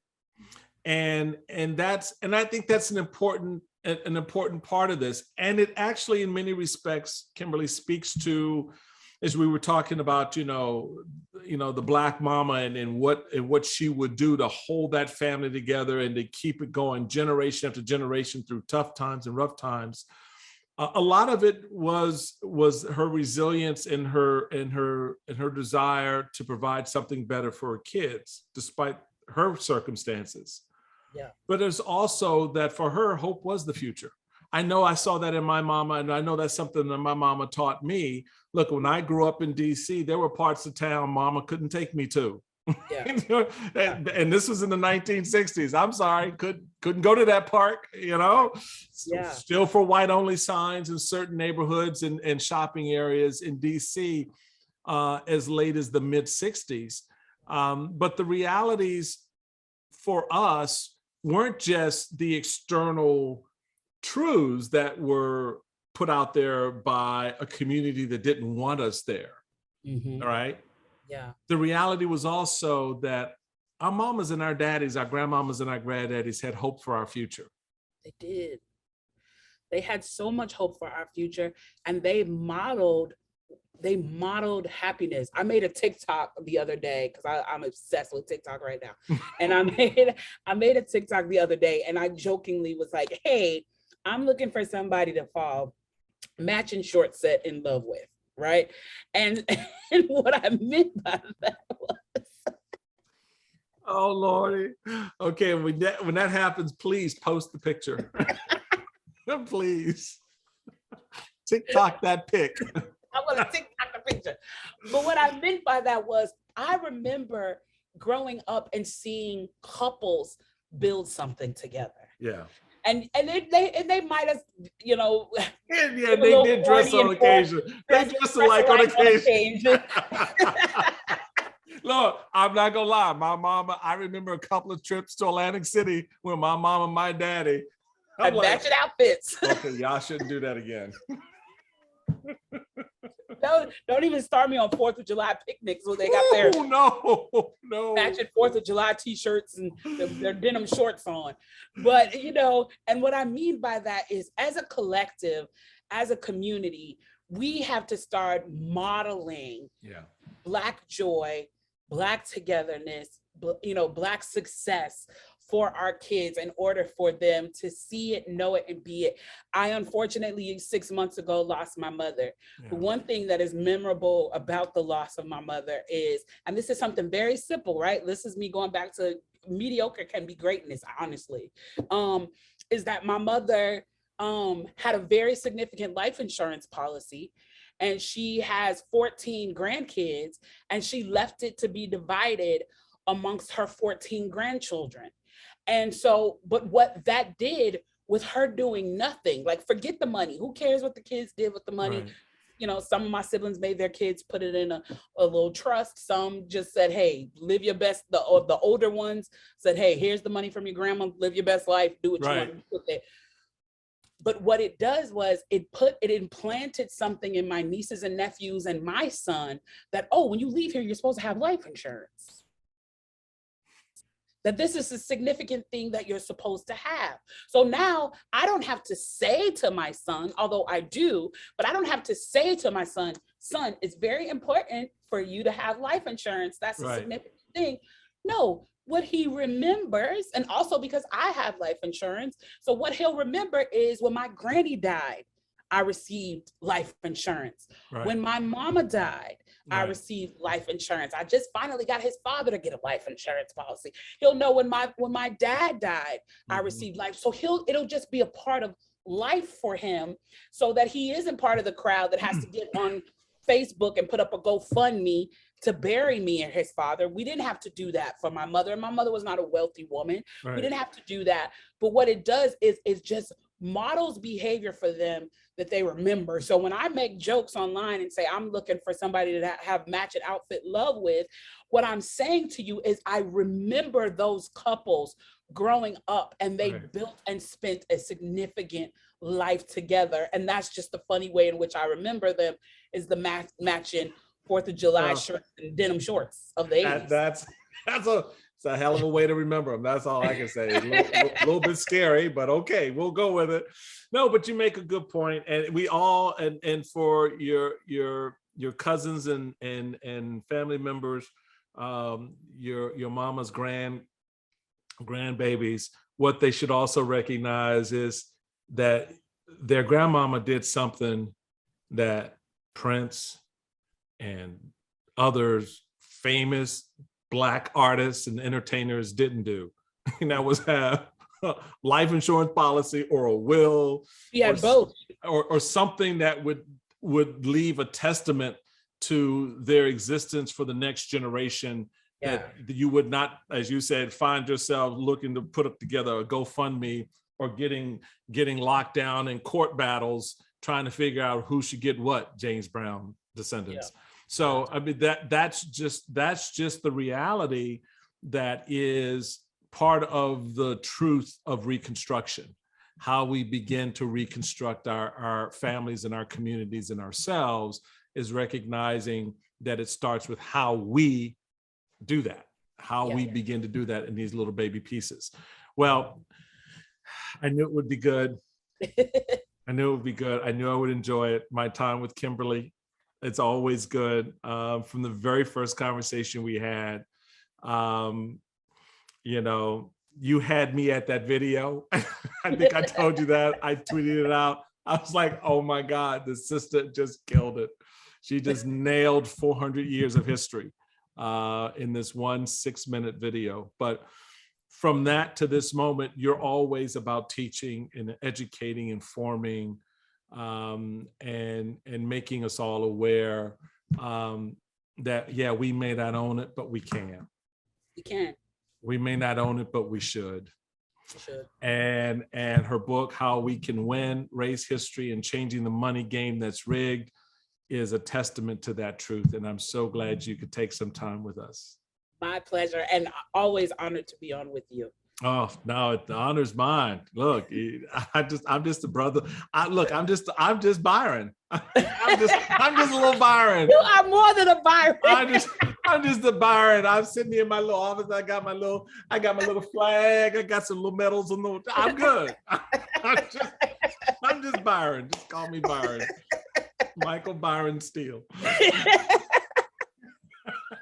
and I think that's an important part of this, and it actually, in many respects, Kimberly, speaks to, as we were talking about, you know, the Black mama and what she would do to hold that family together and to keep it going generation after generation through tough times and rough times. A lot of it was her resilience and her desire to provide something better for her kids, despite her circumstances. Yeah. But there's also that for her, hope was the future. I know I saw that in my mama, and I know that's something that my mama taught me. Look, when I grew up in DC, there were parts of town mama couldn't take me to. Yeah. and this was in the 1960s. I'm sorry, couldn't go to that park, you know? Yeah. Still for white only signs in certain neighborhoods and shopping areas in DC as late as the mid 60s. But the realities for us weren't just the external truths that were put out there by a community that didn't want us there. Mm-hmm. All right. Yeah. The reality was also that our mamas and our daddies, our grandmamas and our granddaddies had hope for our future. They did. They had so much hope for our future, and they modeled happiness. I made a TikTok the other day because I'm obsessed with TikTok right now. And I made a TikTok the other day, and I jokingly was like, hey, I'm looking for somebody to fall matching short set in love with, right? And what I meant by that was, oh Lordy. Okay, when that happens, please post the picture. Please. TikTok that pic. I want to TikTok the picture. But what I meant by that was, I remember growing up and seeing couples build something together. Yeah. And they might have, you know. Yeah, they did dress on occasion. They dressed alike on occasion. Look, I'm not gonna lie. My mama, I remember a couple of trips to Atlantic City with my mom and my daddy. And matching outfits. Okay, y'all shouldn't do that again. Don't even start me on 4th of July picnics when they got their no matching 4th of July t-shirts and their denim shorts on. But, you know, and what I mean by that is, as a collective, as a community, we have to start modeling Black joy, Black togetherness, you know, Black success for our kids in order for them to see it, know it, and be it. I unfortunately 6 months ago lost my mother. Yeah. The one thing that is memorable about the loss of my mother is, and this is something very simple, right? This is me going back to mediocre can be greatness, honestly, is that my mother had a very significant life insurance policy, and she has 14 grandkids, and she left it to be divided amongst her 14 grandchildren. And so, but what that did with her doing nothing, like forget the money, who cares what the kids did with the money? Right. You know, some of my siblings made their kids put it in a little trust. Some just said, hey, live your best. The older ones said, hey, here's the money from your grandma, live your best life, do what you want to do with it. But what it does was it implanted something in my nieces and nephews and my son that, oh, when you leave here, you're supposed to have life insurance. that this is a significant thing that you're supposed to have. So now I don't have to say to my son, although I do, but I don't have to say to my son, it's very important for you to have life insurance. That's a significant thing. No, what he remembers, and also because I have life insurance, so what he'll remember is when my granny died, I received life insurance. When my mama died, I received life insurance. I just finally got his father to get a life insurance policy. He'll know when my dad died, I received life. So it'll just be a part of life for him, so that he isn't part of the crowd that has to get on Facebook and put up a GoFundMe to bury me and his father. We didn't have to do that for my mother. My mother was not a wealthy woman. We didn't have to do that. But what it does is just models behavior for them that they remember. So when I make jokes online and say I'm looking for somebody to have matching outfit love with, what I'm saying to you is I remember those couples growing up, and they built and spent a significant life together. And that's just the funny way in which I remember them, is the matching 4th of July shirts and denim shorts of the 80s. It's a hell of a way to remember them. That's all I can say. A little bit scary, but okay, we'll go with it. No, but you make a good point. And we all, and for your cousins and family members, your mama's grandbabies, what they should also recognize is that their grandmama did something that Prince and others famous Black artists and entertainers didn't do. And that was have a life insurance policy or a will, both, or something that would leave a testament to their existence for the next generation. That you would not, as you said, find yourself looking to put up together a GoFundMe or getting locked down in court battles trying to figure out who should get what, James Brown descendants. So I mean that's just the reality that is part of the truth of Reconstruction. How we begin to reconstruct our families and our communities and ourselves is recognizing that it starts with how we do that, we begin to do that in these little baby pieces. Well, I knew it would be good. I knew it would be good. I knew I would enjoy it. My time with Kimberly, it's always good. From the very first conversation we had, you had me at that video. I think I told you that. I tweeted it out. I was like, oh my God, the sister just killed it. She just nailed 400 years of history in this one 6-minute video. But from that to this moment, you're always about teaching and educating, informing, and making us all aware that, we may not own it, but we can. We can. We may not own it, but we should. And her book, How We Can Win, Race History and Changing the Money Game That's Rigged, is a testament to that truth. And I'm so glad you could take some time with us. My pleasure, and always honored to be on with you. Oh no, the honor's mine. Look, I'm just a brother. I'm just Byron. I'm just a little Byron. You are more than a Byron. I'm just a Byron. I'm sitting here in my little office. I got my little flag. I got some little medals on the. I'm good. I'm just Byron. Just call me Byron. Michael Byron Steele.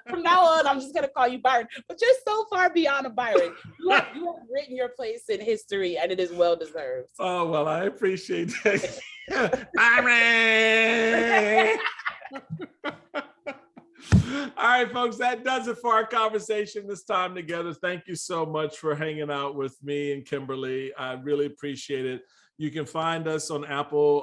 From now on, I'm just going to call you Byron. But you're so far beyond a Byron. You have written your place in history, and it is well deserved. Oh, well, I appreciate that. Byron! All right, folks, that does it for our conversation this time together. Thank you so much for hanging out with me and Kimberly. I really appreciate it. You can find us on Apple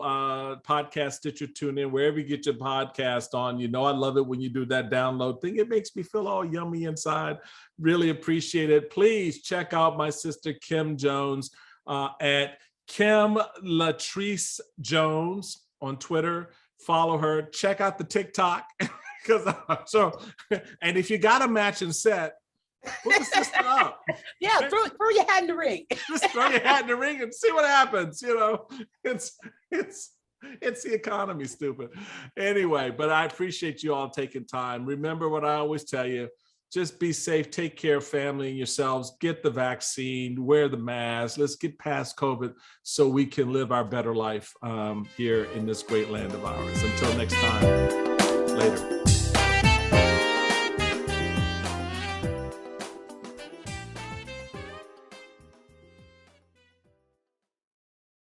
Podcast, Stitcher, TuneIn, wherever you get your podcast on. You know I love it when you do that download thing. It makes me feel all yummy inside. Really appreciate it. Please check out my sister, Kim Jones, at Kim Latrice Jones on Twitter. Follow her. Check out the TikTok. And if you got a matching set, put the sister up. Yeah, throw your hat in the ring. Just throw your hat in the ring and see what happens. It's the economy, stupid. Anyway, but I appreciate you all taking time. Remember what I always tell you: just be safe, take care of family and yourselves, get the vaccine, wear the mask. Let's get past COVID so we can live our better life here in this great land of ours. Until next time, later.